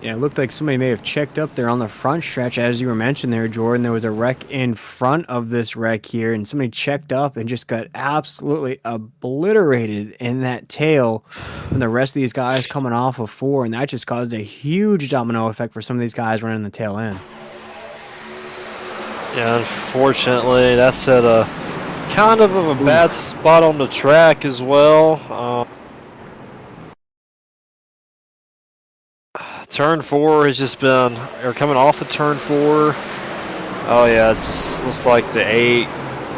Yeah, it looked like somebody may have checked up there on the front stretch, as you were mentioned there, Jordan. There was a wreck in front of this wreck here, and somebody checked up and just got absolutely obliterated in that tail from the rest of these guys coming off of 4, and that just caused a huge domino effect for some of these guys running the tail end. Yeah, unfortunately, that's at a kind of a bad spot on the track as well. Turn 4 has just been, or coming off of turn 4. Oh yeah, it just looks like the 8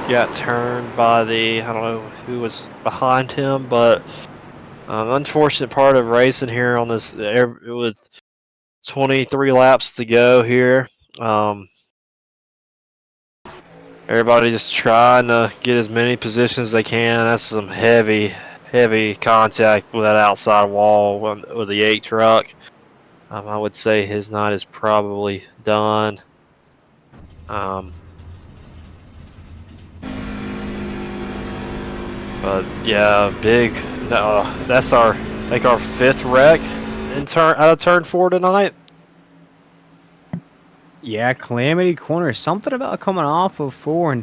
got turned by the, I don't know who was behind him, but unfortunate part of racing here on this, with 23 laps to go here. Everybody just trying to get as many positions as they can. That's some heavy contact with that outside wall with the 8 truck. I would say his night is probably done. But yeah, big. That's our, I think, our 5th wreck out of turn 4 tonight. Yeah, Calamity Corner. Something about coming off of 4, and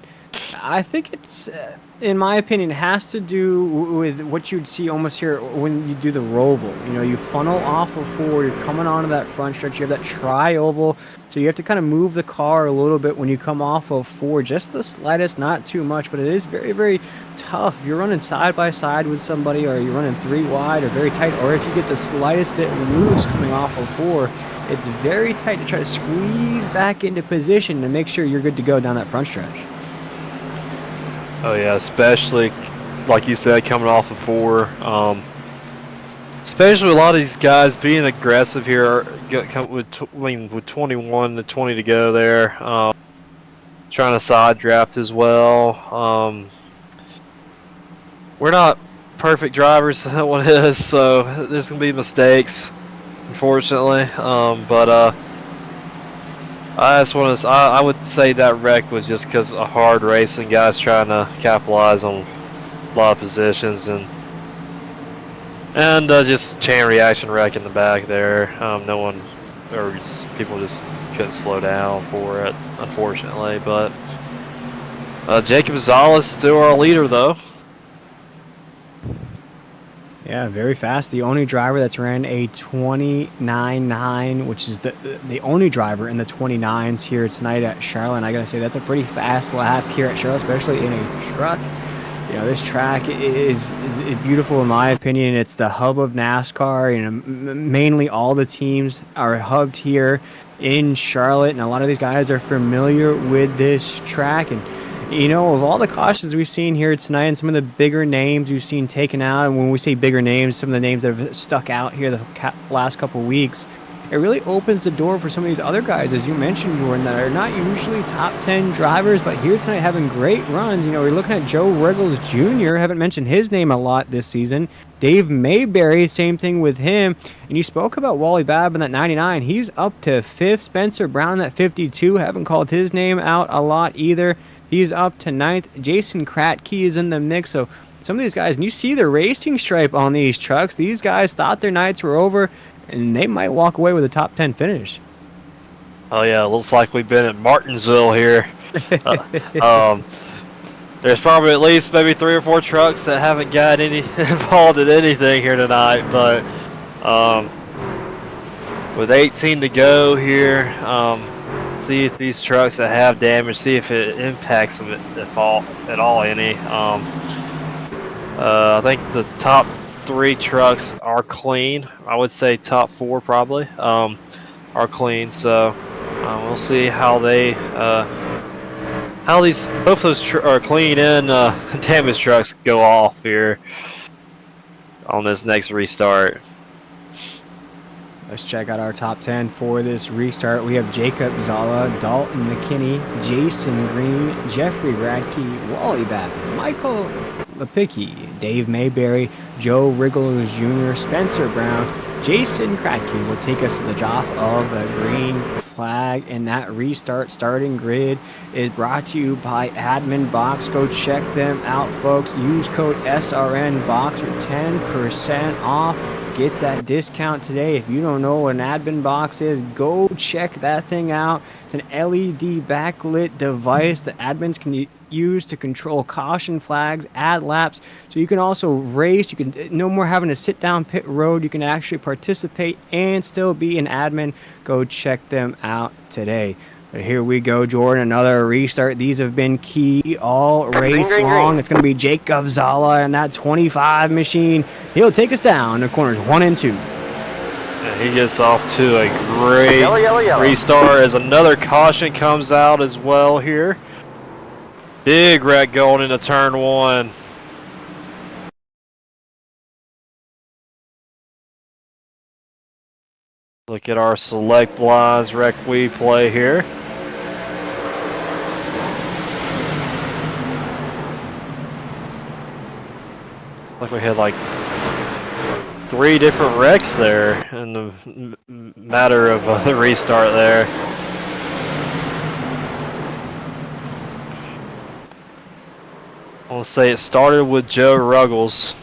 I think it's, in my opinion, has to do with what you'd see almost here when you do the roval. You know, you funnel off of 4, you're coming onto that front stretch, you have that tri-oval, so you have to kind of move the car a little bit when you come off of 4, just the slightest, not too much, but it is very, very tough. If you're running side by side with somebody, or you're running 3 wide or very tight, or if you get the slightest bit loose coming off of 4, it's very tight to try to squeeze back into position to make sure you're good to go down that front stretch. Oh yeah, especially like you said, coming off of 4. Especially a lot of these guys being aggressive here, with 21 to 20 to go there. Trying to side draft as well. We're not perfect drivers, that one is, so there's gonna be mistakes, unfortunately. But I just want to. I would say that wreck was just because of hard racing, guys trying to capitalize on a lot of positions, and just chain reaction wreck in the back there. No one, or people just couldn't slow down for it, unfortunately. But Jacob Zala still our leader, though. Yeah, very fast. The only driver that's ran a 29.9, which is the only driver in the 29s here tonight at Charlotte. And I gotta say, that's a pretty fast lap here at Charlotte, especially in a truck. You know, this track is beautiful in my opinion. It's the hub of NASCAR. You know, mainly all the teams are hubbed here in Charlotte, and a lot of these guys are familiar with this track. And you know, of all the cautions we've seen here tonight and some of the bigger names we've seen taken out, and when we say bigger names, some of the names that have stuck out here the last couple weeks, it really opens the door for some of these other guys, as you mentioned, Jordan, that are not usually top 10 drivers, but here tonight having great runs. You know, we're looking at Joe Riggles Jr., haven't mentioned his name a lot this season. Dave Mayberry, same thing with him. And you spoke about Wally Babb in that 99. He's up to 5th. Spencer Brown, that 52, haven't called his name out a lot either. He's up to 9th. Jason Kratke is in the mix. So some of these guys, and you see the racing stripe on these trucks. These guys thought their nights were over, and they might walk away with a top 10 finish. Oh yeah, it looks like we've been at Martinsville here. There's probably at least maybe 3 or 4 trucks that haven't got any involved in anything here tonight, but with 18 to go here, see if these trucks that have damage, see if it impacts them at all any. I think the top 3 trucks are clean. I would say top 4 probably are clean. So we'll see how they both those are clean and damaged trucks go off here on this next restart. Let's check out our top 10 for this restart. We have Jacob Zala, Dalton McKinney, Jason Green, Jeffrey Radke, Wally Babb, Michael Lepicki, Dave Mayberry, Joe Riggles Jr., Spencer Brown, Jason Kratke will take us to the drop of the green flag. And that restart starting grid is brought to you by Admin Box. Go check them out, folks. Use code SRN Box for 10% off. get that discount today. If you don't know what an admin box is, go check that thing out. It's an LED backlit device that admins can use to control caution flags, add laps. So you can also race. You can no more having to sit down pit road. You can actually participate and still be an admin. Go check them out today. But here we go, Jordan. Another restart. These have been key all race long. It's going to be Jacob Zala and that 25 machine. He'll take us down to corners 1 and 2. And he gets off to a great restart as another caution comes out as well here. Big wreck going into turn 1. Look at our select blinds wreck we play here. Like we had like 3 different wrecks there in the matter of the restart there. I want to say it started with Joe Ruggles.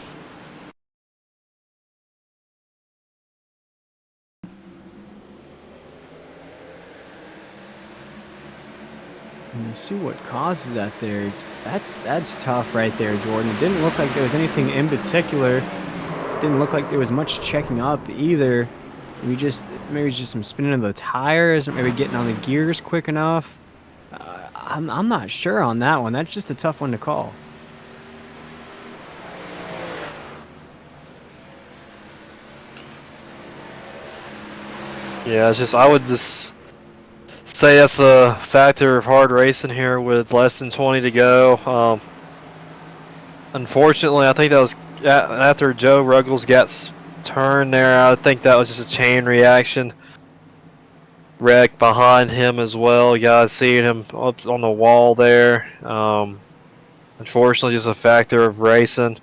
You see what causes that there. That's tough right there, Jordan. It didn't look like there was anything in particular. It didn't look like there was much checking up either. Maybe it's just some spinning of the tires, or maybe getting on the gears quick enough. I'm not sure on that one. That's just a tough one to call. Yeah, I would just say that's a factor of hard racing here with less than 20 to go. Unfortunately, I think that was after Joe Ruggles got turned there. I think that was just a chain reaction wreck behind him as well. You guys seeing him up on the wall there. Unfortunately, just a factor of racing.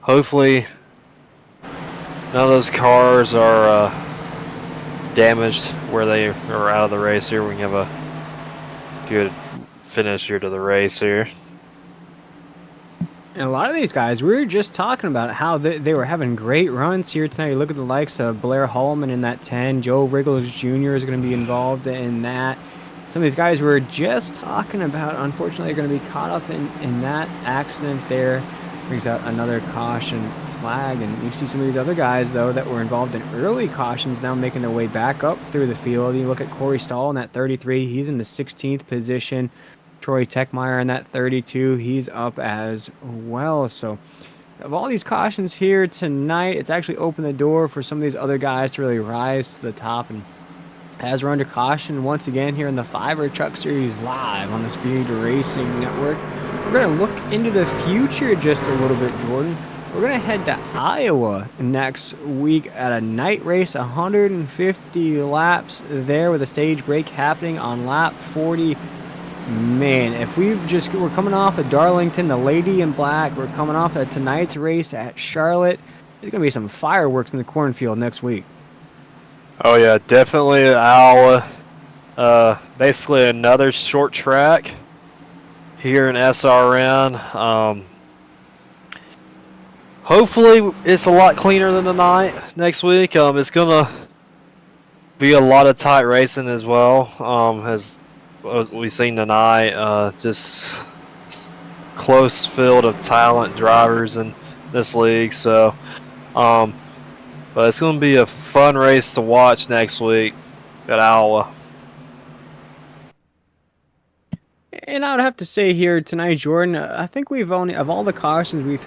Hopefully, none of those cars are damaged where they are out of the race here. We can have a good finish here to the race here. And a lot of these guys, we were just talking about how they were having great runs here tonight. You look at the likes of Blair Hallman in that 10. Joe Riggles Jr. is going to be involved in that. Some of these guys we were just talking about, unfortunately, are going to be caught up in that accident there. Brings out another caution flag. And you see some of these other guys, though, that were involved in early cautions now making their way back up through the field. You look at Corey Stahl in that 33. He's in the 16th position. Troy Techmeyer in that 32, he's up as well. So of all these cautions here tonight, it's actually opened the door for some of these other guys to really rise to the top. And as we're under caution once again here in the Fiverr Truck Series live on the Speed Racing Network, we're going to look into the future just a little bit, Jordan. We're going to head to Iowa next week at a night race, 150 laps there with a stage break happening on lap 40. Man, if we're coming off of Darlington, the Lady in Black, we're coming off of tonight's race at Charlotte. There's going to be some fireworks in the cornfield next week. Oh yeah, definitely Iowa. Basically another short track here in SRN. Hopefully it's a lot cleaner than tonight next week. It's going to be a lot of tight racing as well, as we've seen tonight. Just close field of talent drivers in this league. So, but it's going to be a fun race to watch next week at Iowa. And I would have to say here tonight, Jordan, I think we've only, of all the cautions we've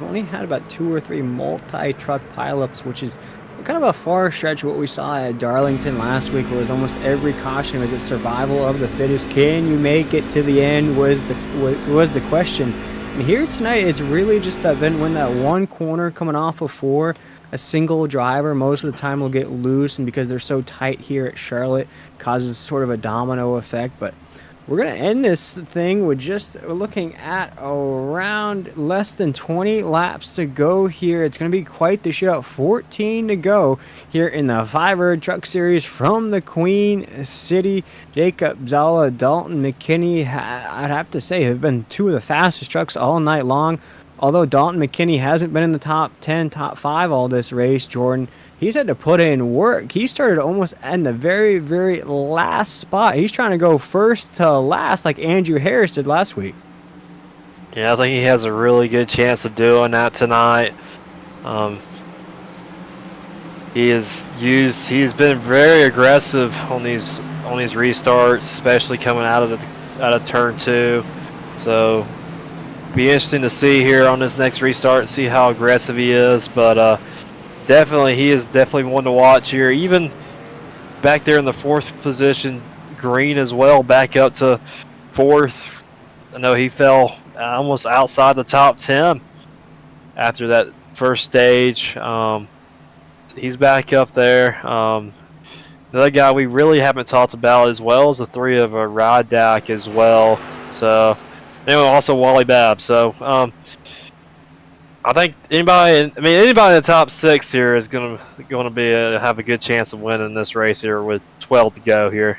only had about 2 or 3 multi-truck pileups, which is kind of a far stretch what we saw at Darlington last week, where it was almost every caution was it survival of the fittest. Can you make it to the end was the question. And here tonight, it's really just that when that one corner coming off of 4, a single driver most of the time will get loose, and because they're so tight here at Charlotte, causes sort of a domino effect. But we're going to end this thing with we're looking at around less than 20 laps to go here. It's going to be quite the shootout. 14 to go here in the Fiverr Truck Series from the Queen City. Jacob Zala, Dalton McKinney, I'd have to say, have been 2 of the fastest trucks all night long. although Dalton McKinney hasn't been in the top 10, top 5 all this race, Jordan, he's had to put in work. He started almost in the very, very last spot. He's trying to go first to last like Andrew Harris did last week. Yeah, I think he has a really good chance of doing that tonight. He's been very aggressive on these restarts, especially coming out of turn 2. So be interesting to see here on this next restart, see how aggressive he is. But definitely, he is definitely one to watch here. Even back there in the 4th position, Green as well, back up to 4th. I know he fell almost outside the top 10 after that first stage. He's back up there. The other guy we really haven't talked about as well is the 3 of Rydak as well. So, anyway, also Wally Babb. So, I think anybody in the top 6 here is gonna be have a good chance of winning this race here with 12 to go here.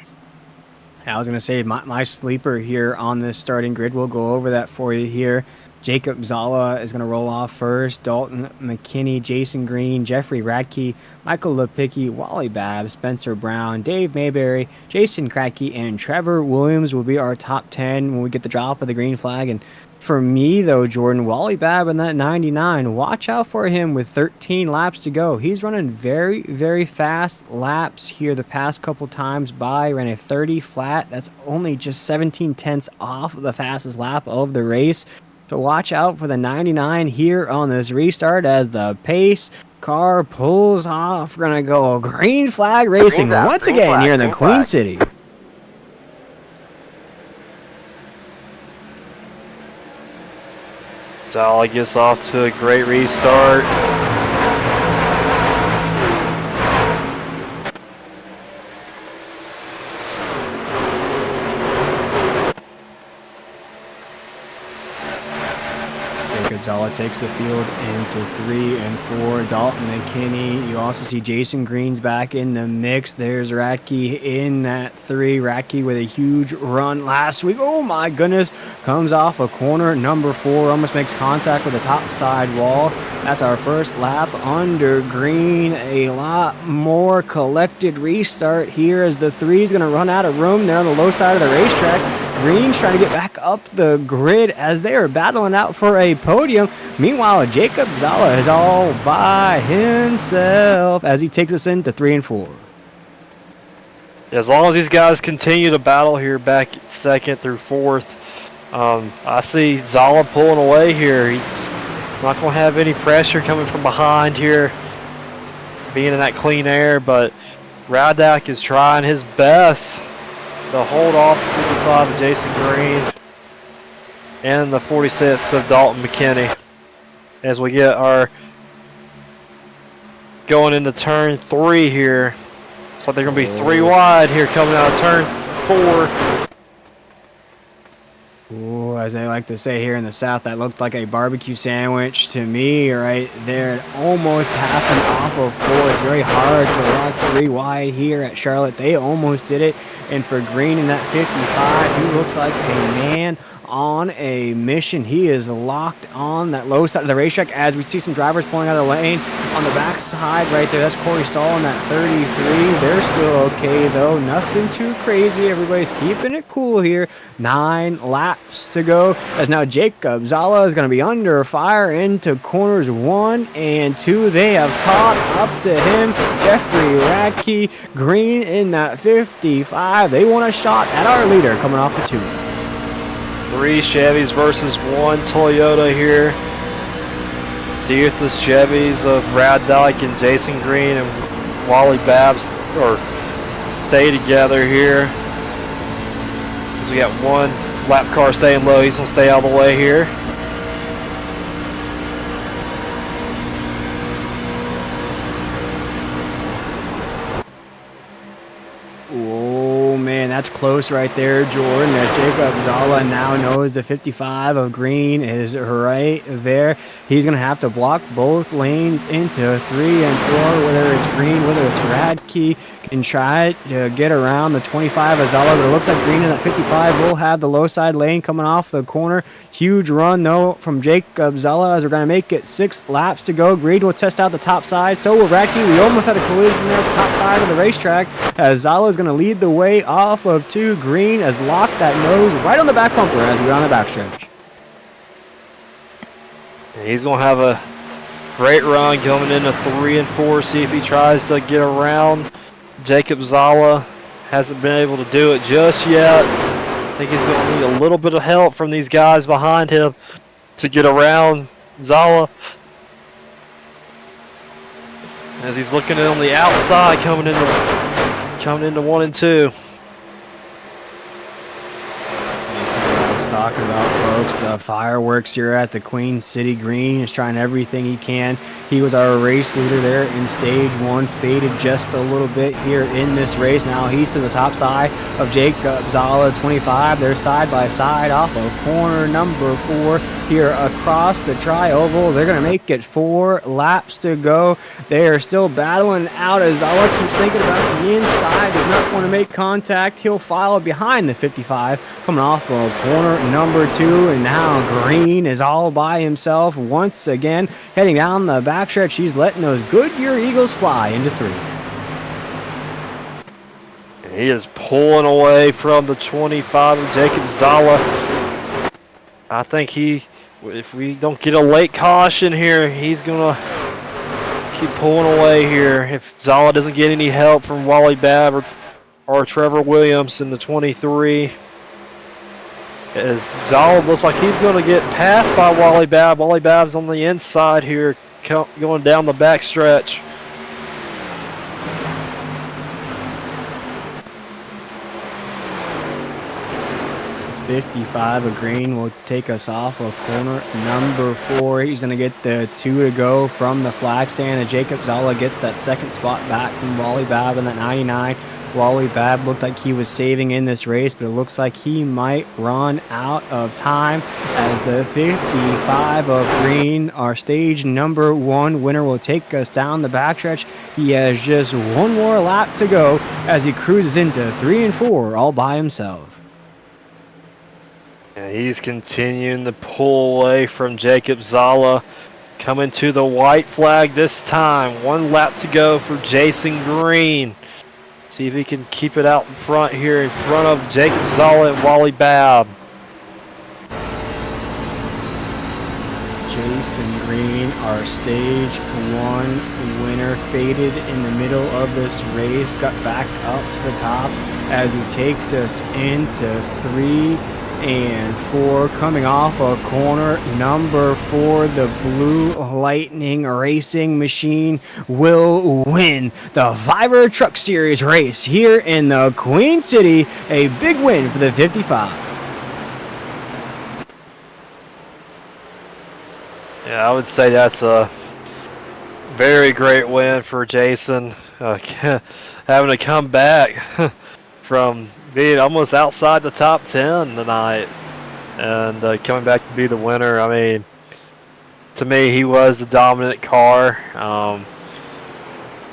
I was going to say my sleeper here on this starting grid. We'll go over that for you here. Jacob Zala is going to roll off first. Dalton McKinney, Jason Green, Jeffrey Radke, Michael Lepicki, Wally Babb, Spencer Brown, Dave Mayberry, Jason Kratke, and Trevor Williams will be our top 10 when we get the drop of the green flag. And for me, though, Jordan, Wally Babb in that 99, watch out for him with 13 laps to go. He's running very, very fast laps here the past couple times by. Ran a 30 flat. That's only just 17 tenths off the fastest lap of the race. So watch out for the 99 here on this restart as the pace car pulls off. We're going to go green flag racing once again here in the Queen City. Zala gets off to a great restart. Zala takes the field into 3 and 4. Dalton McKinney. You also see Jason Green's back in the mix. There's Radke in that 3. Radke with a huge run last week. Oh my goodness. Comes off a corner. Number 4 almost makes contact with the top side wall. That's our first lap under green. A lot more collected restart here as the 3 is going to run out of room there on the low side of the racetrack. Green's trying to get back up the grid as they are battling out for a podium. Meanwhile, Jacob Zala is all by himself as he takes us into 3 and 4. As long as these guys continue to battle here back 2nd through 4th, I see Zala pulling away here. He's not going to have any pressure coming from behind here, being in that clean air, but Rydak is trying his best to hold off the 55 of Jason Green and the 46 of Dalton McKinney as we get our going into turn 3 here. So they're going to be 3 wide here coming out of turn 4. Ooh, as they like to say here in the South, that looked like a barbecue sandwich to me right there. It almost happened off of 4. It's very hard to walk 3 wide here at Charlotte. They almost did it. And for Green in that 55, he looks like a man on a mission. He is locked on that low side of the racetrack as we see some drivers pulling out of the lane on the back side right there. That's Corey Stahl in that 33. They're still okay though. Nothing too crazy. Everybody's keeping it cool here. 9 laps to go as now Jacob Zala is going to be under fire into corners 1 and 2. They have caught up to him. Jeffrey Radke, Green in that 55. They want a shot at our leader coming off the 2. 3 Chevys versus 1 Toyota here. Toothless Chevys of Raddak and Jason Green and Wally Babbs stay together here. As we got 1 lap car staying low. He's going to stay all the way here. that's close right there, Jordan, as Jacob Zala now knows the 55 of green is right there. He's going to have to block both lanes into 3 and 4, whether it's green, whether it's Radke, can try to get around the 25 of Zala, but it looks like green in that 55 will have the low side lane coming off the corner. Huge run, though, from Jacob Zala as we're going to make it 6 laps to go. Green will test out the top side. So will Radke. We almost had a collision there at the top side of the racetrack as Zala is going to lead the way off of 2. Green has locked that nose right on the back bumper as we're on the backstretch. He's going to have a great run coming into 3 and 4. See if he tries to get around Jacob Zala. Hasn't been able to do it just yet. I think he's going to need a little bit of help from these guys behind him to get around Zala. As he's looking on the outside, coming into 1 and 2. Talking about, folks, the fireworks here at the Queen City Green. Is trying everything he can. He was our race leader there in stage 1, faded just a little bit here in this race. Now he's to the top side of Jacob Zala 25. They're side by side off of corner number 4 here across the tri-oval. They're going to make it 4 laps to go. They are still battling out as Zala keeps thinking about the inside, does not want to make contact. He'll follow behind the 55 coming off of corner number 2, and now Green is all by himself once again heading down the backstretch. He's letting those Goodyear Eagles fly into 3. He is pulling away from the 25 of Jacob Zala. I think if we don't get a late caution here, he's gonna keep pulling away here. If Zala doesn't get any help from Wally Babb or Trevor Williams in the 23. As Zala looks like he's going to get passed by Wally Babb. Wally Babb's on the inside here, going down the back stretch. The 55 of Green will take us off of corner number 4. He's going to get the 2 to go from the flag stand, and Jacob Zala gets that second spot back from Wally Babb in that 99. Wally Babb looked like he was saving in this race, but it looks like he might run out of time as the 55 of Green, our stage number 1 winner, will take us down the backstretch. He has just 1 more lap to go as he cruises into 3 and 4 all by himself. And he's continuing to pull away from Jacob Zala. Coming to the white flag this time. 1 lap to go for Jason Green. See if he can keep it out in front here in front of Jacob Zala and Wally Babb. Jason Green, our stage 1 winner, faded in the middle of this race, got back up to the top as he takes us into 3 and 4, coming off a corner number 4. The Blue Lightning Racing Machine will win the Fiverr Truck Series race here in the Queen City. A big win for the 55. Yeah, I would say that's a very great win for Jason. Having to come back from being almost outside the top 10 tonight and coming back to be the winner. I mean, to me, he was the dominant car.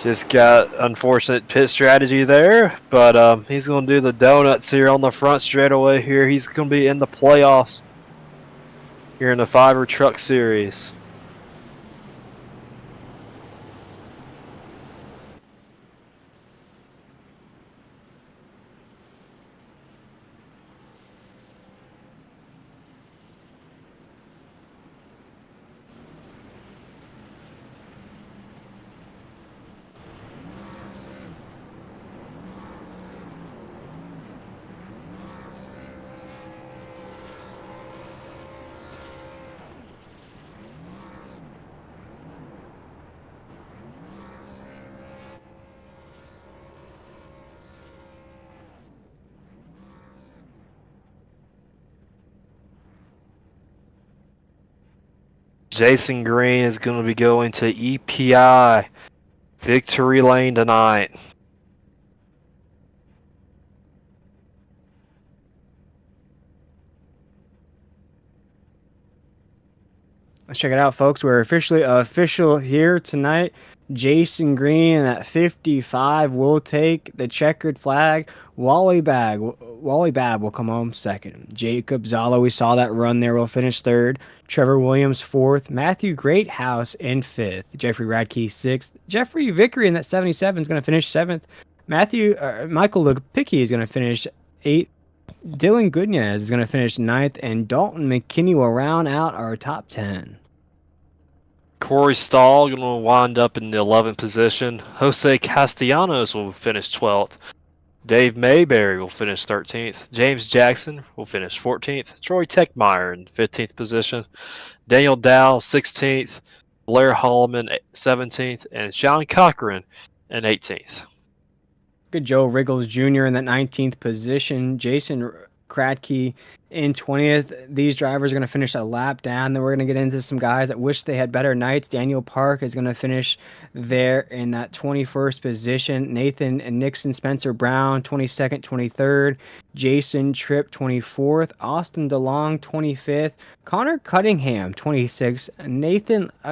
Just got unfortunate pit strategy there, but he's going to do the donuts here on the front straightaway here. He's going to be in the playoffs here in the Fiverr Truck Series. Jason Green is going to be going to EPI Victory Lane tonight. Let's check it out, folks. We're officially official here tonight. Jason Green at 55 will take the checkered flag. Wally Babb will come home second. Jacob Zala, we saw that run there, will finish third. Trevor Williams fourth. Matthew Greathouse in fifth. Jeffrey Radke sixth. Jeffrey Vickery in that 77 is going to finish seventh. Michael Lipicki is going to finish eighth. Dylan Goodness is going to finish ninth, and Dalton McKinney will round out our top 10. Corey Stahl going to wind up in the 11th position. Jose Castellanos will finish 12th. Dave Mayberry will finish 13th. James Jackson will finish 14th. Troy Techmeyer in 15th position. Daniel Dow 16th. Blair Holloman 17th. And Sean Cochran in 18th. Good Joe Riggles Jr. in that 19th position. Jason Kratke in 20th. These drivers are going to finish a lap down. Then we're going to get into some guys that wish they had better nights. Daniel Park is going to finish there in that 21st position. Nathan Nixon, Spencer Brown, 22nd, 23rd. Jason Tripp, 24th. Austin DeLong, 25th. Connor Cunningham, 26th.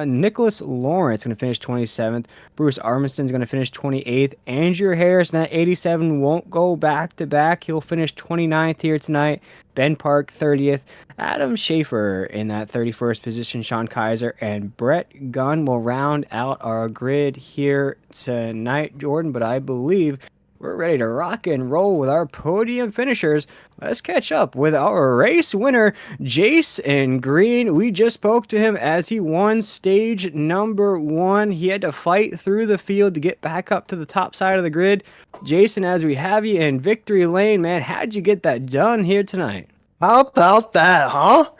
Nicholas Lawrence going to finish 27th. Bruce Armiston's going to finish 28th. Andrew Harris in that 87 won't go back to back. He'll finish 29th here tonight. Ben Park, 30th. Adam Schaefer in that 31st position. Sean Kaiser and Brett Gunn will round out our grid here tonight, Jordan. But I believe we're ready to rock and roll with our podium finishers. Let's catch up with our race winner, Jason Green. We just spoke to him as he won stage number 1. He had to fight through the field to get back up to the top side of the grid. Jason, as we have you in victory lane, man, how'd you get that done here tonight? How about that, huh?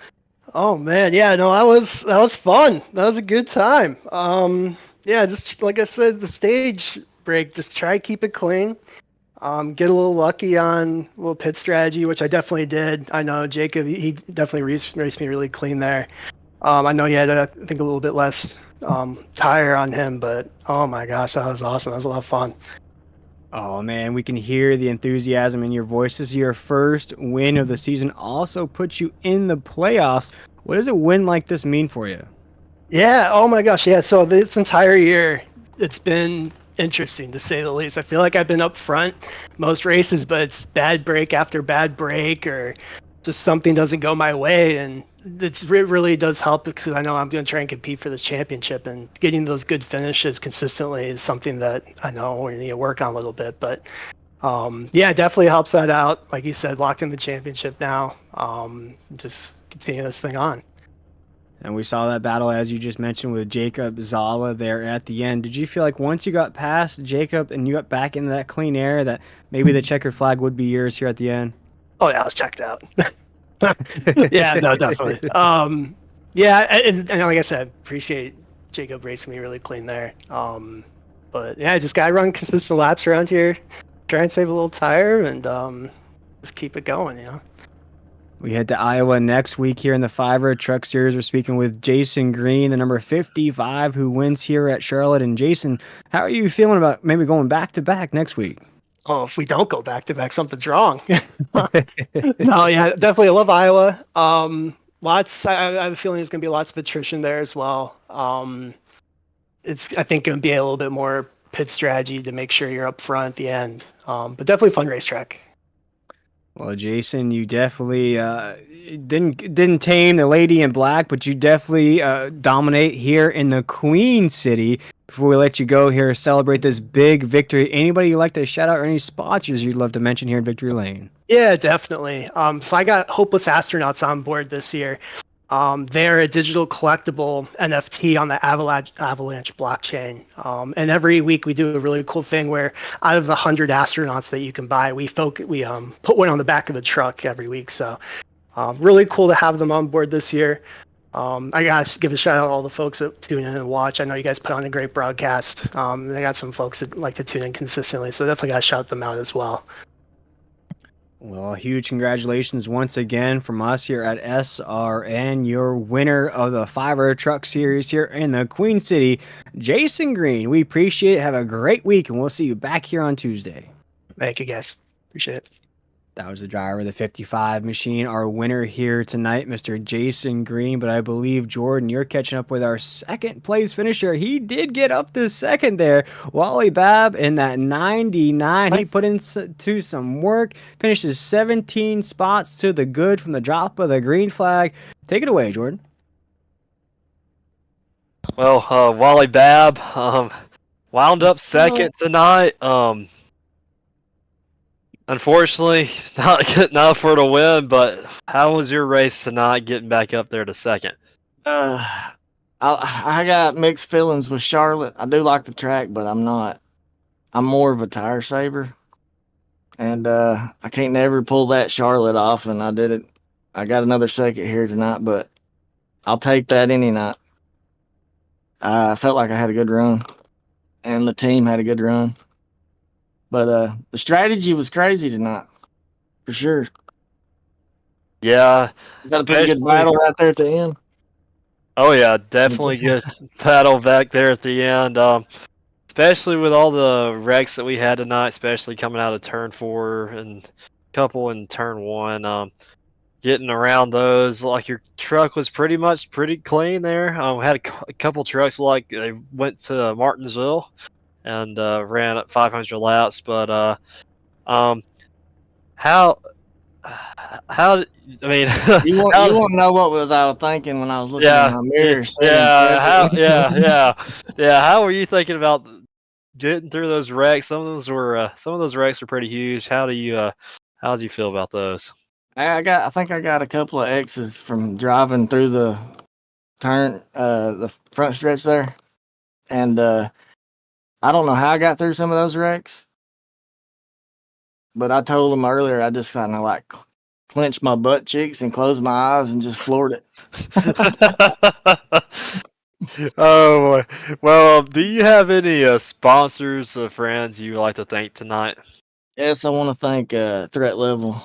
Oh man, yeah, no, that was fun. That was a good time. Yeah, just like I said, the stage break, just try to keep it clean. Get a little lucky on a little pit strategy, which I definitely did. I know Jacob, he definitely raced me really clean there. I know he had, I think, a little bit less tire on him, but oh my gosh, that was awesome. That was a lot of fun. Oh man, we can hear the enthusiasm in your voice. This is your first win of the season. Also puts you in the playoffs. What does a win like this mean for you? Yeah, oh my gosh, yeah. So this entire year, it's been interesting to say the least. I feel like I've been up front most races, but it's bad break after bad break, or just something doesn't go my way, and it really does help because I know I'm going to try and compete for this championship, and getting those good finishes consistently is something that I know we need to work on a little bit. But yeah, it definitely helps that out. Like you said, locked in the championship now. Just continue this thing on. And we saw that battle, as you just mentioned, with Jacob Zala there at the end. Did you feel like once you got past Jacob and you got back into that clean air, that maybe the checkered flag would be yours here at the end? Oh yeah, I was checked out. Yeah, no, definitely. Yeah, and like I said, appreciate Jacob racing me really clean there. But yeah, just gotta run consistent laps around here, try and save a little tire, and just keep it going, you know. We head to Iowa next week here in the Fiverr Truck Series. We're speaking with Jason Green, the number 55, who wins here at Charlotte. And Jason, how are you feeling about maybe going back to back next week? Oh, if we don't go back to back, something's wrong. No, yeah, definitely. I love Iowa. Lots. I have a feeling there's going to be lots of attrition there as well. It's, I think, going to be a little bit more pit strategy to make sure you're up front at the end. But definitely fun racetrack. Well, Jason, you definitely didn't tame the lady in black, but you definitely dominate here in the Queen City. Before we let you go here, celebrate this big victory. Anybody you'd like to shout out, or any sponsors you'd love to mention here in Victory Lane? Yeah, definitely. So I got Hopeless Astronauts on board this year. They're a digital collectible NFT on the Avalanche blockchain. And every week we do a really cool thing where out of the 100 astronauts that you can buy, we put one on the back of the truck every week. So really cool to have them on board this year. I got to give a shout out to all the folks that tune in and watch. I know you guys put on a great broadcast. They got some folks that like to tune in consistently, so definitely got to shout them out as well. Well, huge congratulations once again from us here at SRN, your winner of the Fiverr Truck Series here in the Queen City, Jason Green. We appreciate it. Have a great week, and we'll see you back here on Tuesday. Thank you, guys. Appreciate it. That was the driver of the 55 machine, our winner here tonight, Mr. Jason Green. But I believe, Jordan, you're catching up with our second place finisher. He did get up to second there. Wally Babb in that 99. He put into some work, finishes 17 spots to the good from the drop of the green flag. Take it away, Jordan. Well, Wally Babb wound up second tonight. Unfortunately, not good enough for the win, but how was your race tonight getting back up there to second? I got mixed feelings with Charlotte. I do like the track, but I'm not. I'm more of a tire saver, and I can't never pull that Charlotte off. And I did it. I got another second here tonight, but I'll take that any night. I felt like I had a good run, and the team had a good run. But the strategy was crazy tonight, for sure. Yeah, Is that a pretty good battle right there at the end? Oh yeah, definitely good battle back there at the end. Especially with all the wrecks that we had tonight, especially coming out of turn 4 and a couple in turn 1. Getting around those, like your truck was pretty clean there. We had a couple trucks like they went to Martinsville and ran at 500 laps, but how I mean, You want to know what I was thinking when I was looking in my mirror? Yeah. How were you thinking about getting through those wrecks? Some of those wrecks are pretty huge. How did you feel about those? I think I got a couple of X's from driving through the front stretch there, and I don't know how I got through some of those wrecks, but I told them earlier I just kind of like clenched my butt cheeks and closed my eyes and just floored it. Oh boy. Well, do you have any sponsors, friends you would like to thank tonight? Yes, I want to thank Threat Level,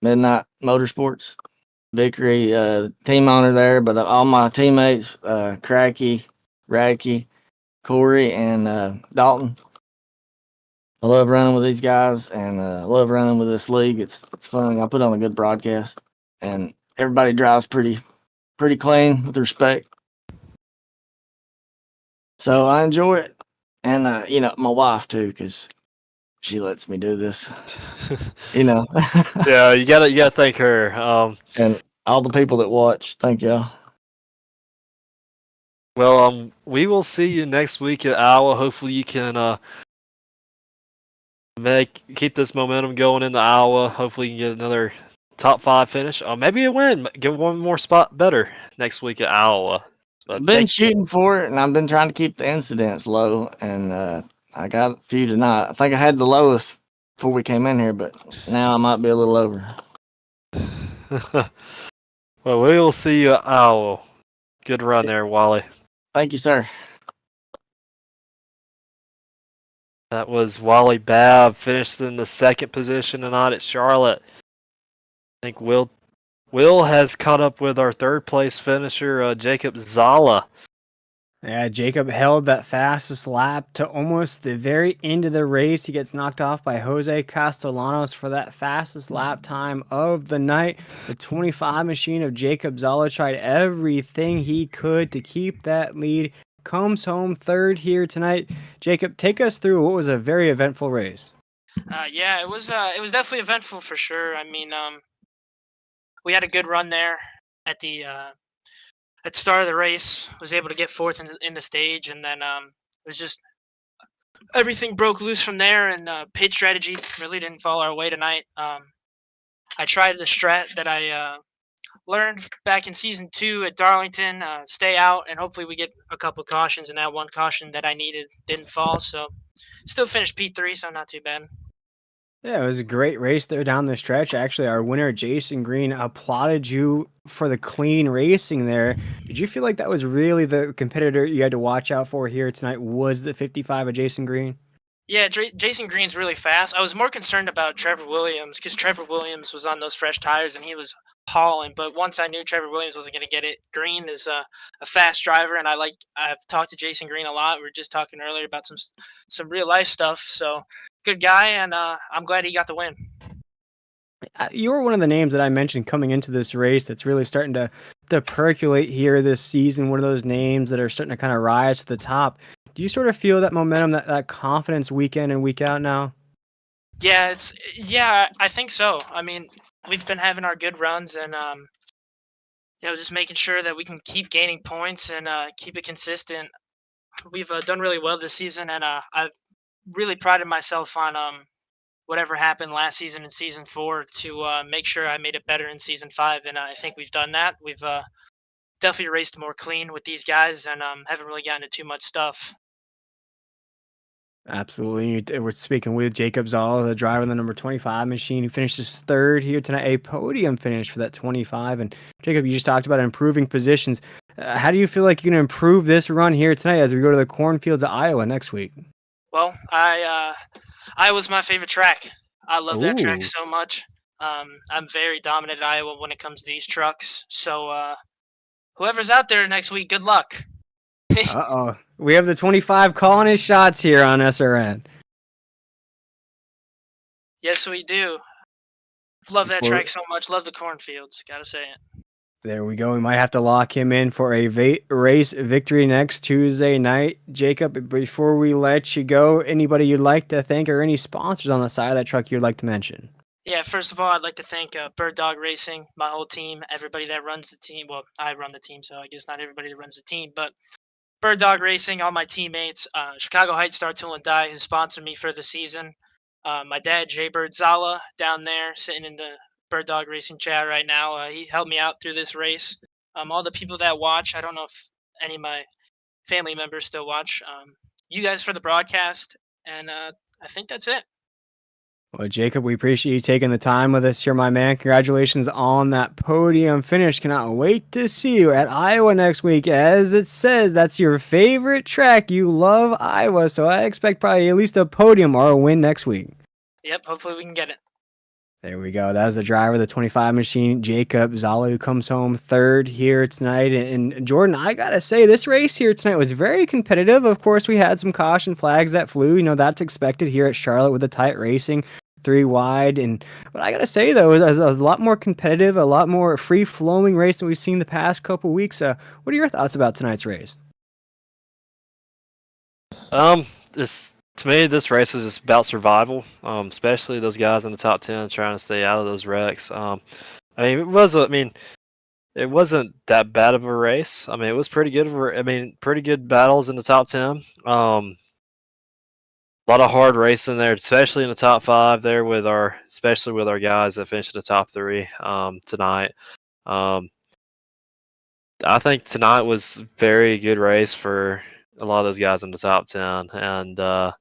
Midnight Motorsports, Vickery, team owner there, but all my teammates, Cracky, Radke, Corey, and Dalton. I love running with these guys, and I love running with this league. It's fun. I put on a good broadcast, and everybody drives pretty clean with respect. So I enjoy it, and my wife too, because she lets me do this. Yeah, you gotta thank her. And all the people that watch, thank y'all. Well, we will see you next week at Iowa. Hopefully, you can keep this momentum going into Iowa. Hopefully, you can get another top 5 finish, or maybe a win. Get one more spot better next week at Iowa. I've been shooting for it, and I've been trying to keep the incidents low, and I got a few tonight. I think I had the lowest before we came in here, but now I might be a little over. Well, we will see you at Iowa. Good run there, Wally. Thank you, sir. That was Wally Babb, finished in the second position tonight at Charlotte. I think Will has caught up with our third place finisher, Jacob Zala. Yeah, Jacob held that fastest lap to almost the very end of the race. He gets knocked off by Jose Castellanos for that fastest lap time of the night. The 25 machine of Jacob Zala tried everything he could to keep that lead. Comes home third here tonight. Jacob, take us through what was a very eventful race. Yeah, it was definitely eventful for sure. I mean, we had a good run there at the start of the race. Was able to get fourth in the stage, and then it was just everything broke loose from there. And pit strategy really didn't fall our way tonight. I tried the strat that I learned back in season 2 at Darlington. Stay out, and hopefully we get a couple cautions. And that one caution that I needed didn't fall, so still finished P3, so not too bad. Yeah, it was a great race there down the stretch. Actually, our winner, Jason Green, applauded you for the clean racing there. Did you feel like that was really the competitor you had to watch out for here tonight? Was the 55 of Jason Green? Yeah, Jason Green's really fast. I was more concerned about Trevor Williams because Trevor Williams was on those fresh tires and he was hauling. But once I knew Trevor Williams wasn't going to get it, Green is a fast driver, and I've talked to Jason Green a lot. We were just talking earlier about some real life stuff. So good guy, and I'm glad he got the win. You were one of the names that I mentioned coming into this race that's really starting to percolate here this season. One of those names that are starting to kind of rise to the top. Do you sort of feel that momentum, that confidence week in and week out now? Yeah, I think so. I mean, we've been having our good runs, and just making sure that we can keep gaining points and keep it consistent. We've done really well this season, and I've really prided myself on whatever happened last season in season 4 to make sure I made it better in season 5, and I think we've done that. We've definitely raced more clean with these guys, and haven't really gotten into too much stuff. Absolutely. We're speaking with Jacob Zoll, the driver of the number 25 machine, who finished his third here tonight, a podium finish for that 25. And Jacob, you just talked about improving positions. How do you feel like you can improve this run here tonight as we go to the cornfields of Iowa next week? Well, Iowa's my favorite track. I love that track Ooh. so much. I'm very dominant at Iowa when it comes to these trucks. So whoever's out there next week, good luck. Uh-oh. We have the 25 calling his shots here on SRN. Yes, we do. Love that Well, track so much. Love the cornfields. Gotta say it. there we go. We might have to lock him in for a race victory next Tuesday night. Jacob, before we let you go, anybody you'd like to thank or any sponsors on the side of that truck you'd like to mention? Yeah, first of all, I'd like to thank Bird Dog Racing, my whole team, everybody that runs the team. Well, I run the team, so I guess not everybody that runs the team, but Bird Dog Racing, all my teammates, Chicago Heights Star Tool and Die, who sponsored me for the season. My dad, Jay Bird Zala, down there sitting in the Bird Dog Racing chat right now. He helped me out through this race. All the people that watch, I don't know if any of my family members still watch. You guys for the broadcast, and I think that's it. Well, Jacob, we appreciate you taking the time with us here, my man. Congratulations on that podium finish. Cannot wait to see you at Iowa next week. As it says, that's your favorite track. You love Iowa, so I expect probably at least a podium or a win next week. Yep, hopefully we can get it. There we go. That was the driver of the 25 machine, Jacob Zala, who comes home third here tonight. And Jordan, I got to say, this race here tonight was very competitive. Of course, we had some caution flags that flew. You know, that's expected here at Charlotte with the tight racing, 3 wide. But I got to say, though, it was a lot more competitive, a lot more free-flowing race than we've seen the past couple weeks. What are your thoughts about tonight's race? This to me, this race was just about survival. Especially those guys in the top 10 trying to stay out of those wrecks. I mean, it wasn't that bad of a race. I mean, it was pretty good. Pretty good battles in the top 10. A lot of hard racing there, especially in the top 5 there especially with our guys that finished in the top 3 tonight. I think tonight was a very good race for a lot of those guys in the top 10, and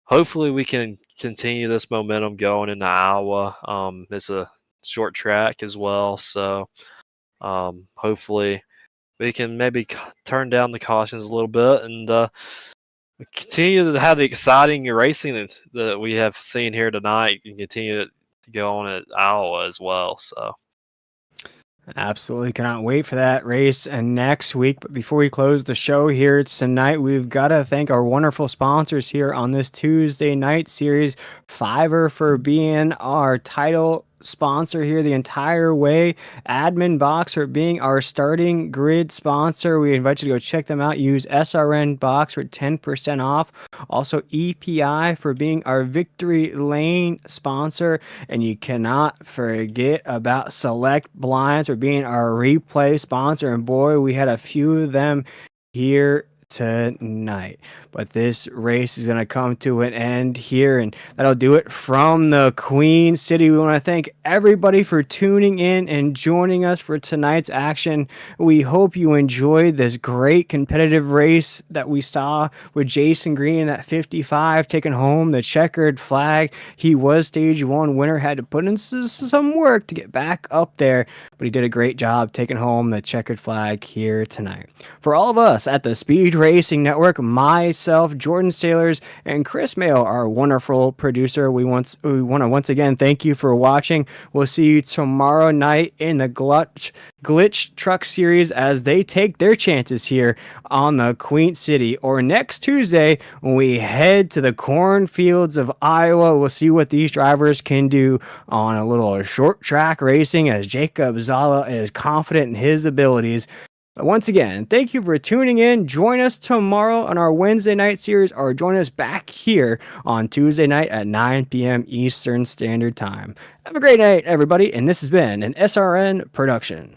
hopefully we can continue this momentum going into Iowa. It's a short track as well, so hopefully we can maybe turn down the cautions a little bit and continue to have the exciting racing that we have seen here tonight and continue to go on at Iowa as well. So. Absolutely cannot wait for that race and next week. But before we close the show here tonight, we've got to thank our wonderful sponsors here on this Tuesday night series. Fiverr for being our title sponsor here the entire way. Admin Box for being our starting grid sponsor. We invite you to go check them out. Use SRN Box for 10% off. Also EPI for being our Victory Lane sponsor. And you cannot forget about Select Blinds for being our replay sponsor. And boy, we had a few of them here tonight. But this race is going to come to an end here, and that'll do it from the Queen City. We want to thank everybody for tuning in and joining us for tonight's action. We hope you enjoyed this great competitive race that we saw with Jason Green in that 55 taking home the checkered flag. He was stage 1 winner, had to put in some work to get back up there, but he did a great job taking home the checkered flag here tonight. For all of us at the Speed Racing Network. Myself, Jordan Sailors, and Chris Mayo, our wonderful producer. We want to once again thank you for watching. We'll see you tomorrow night in the Glitch Truck Series as they take their chances here on the Queen City, or next Tuesday when we head to the cornfields of Iowa. We'll see what these drivers can do on a little short track racing as Jacob Zala is confident in his abilities. But once again, thank you for tuning in. Join us tomorrow on our Wednesday night series, or join us back here on Tuesday night at 9 p.m. Eastern Standard Time. Have a great night, everybody, and this has been an SRN production.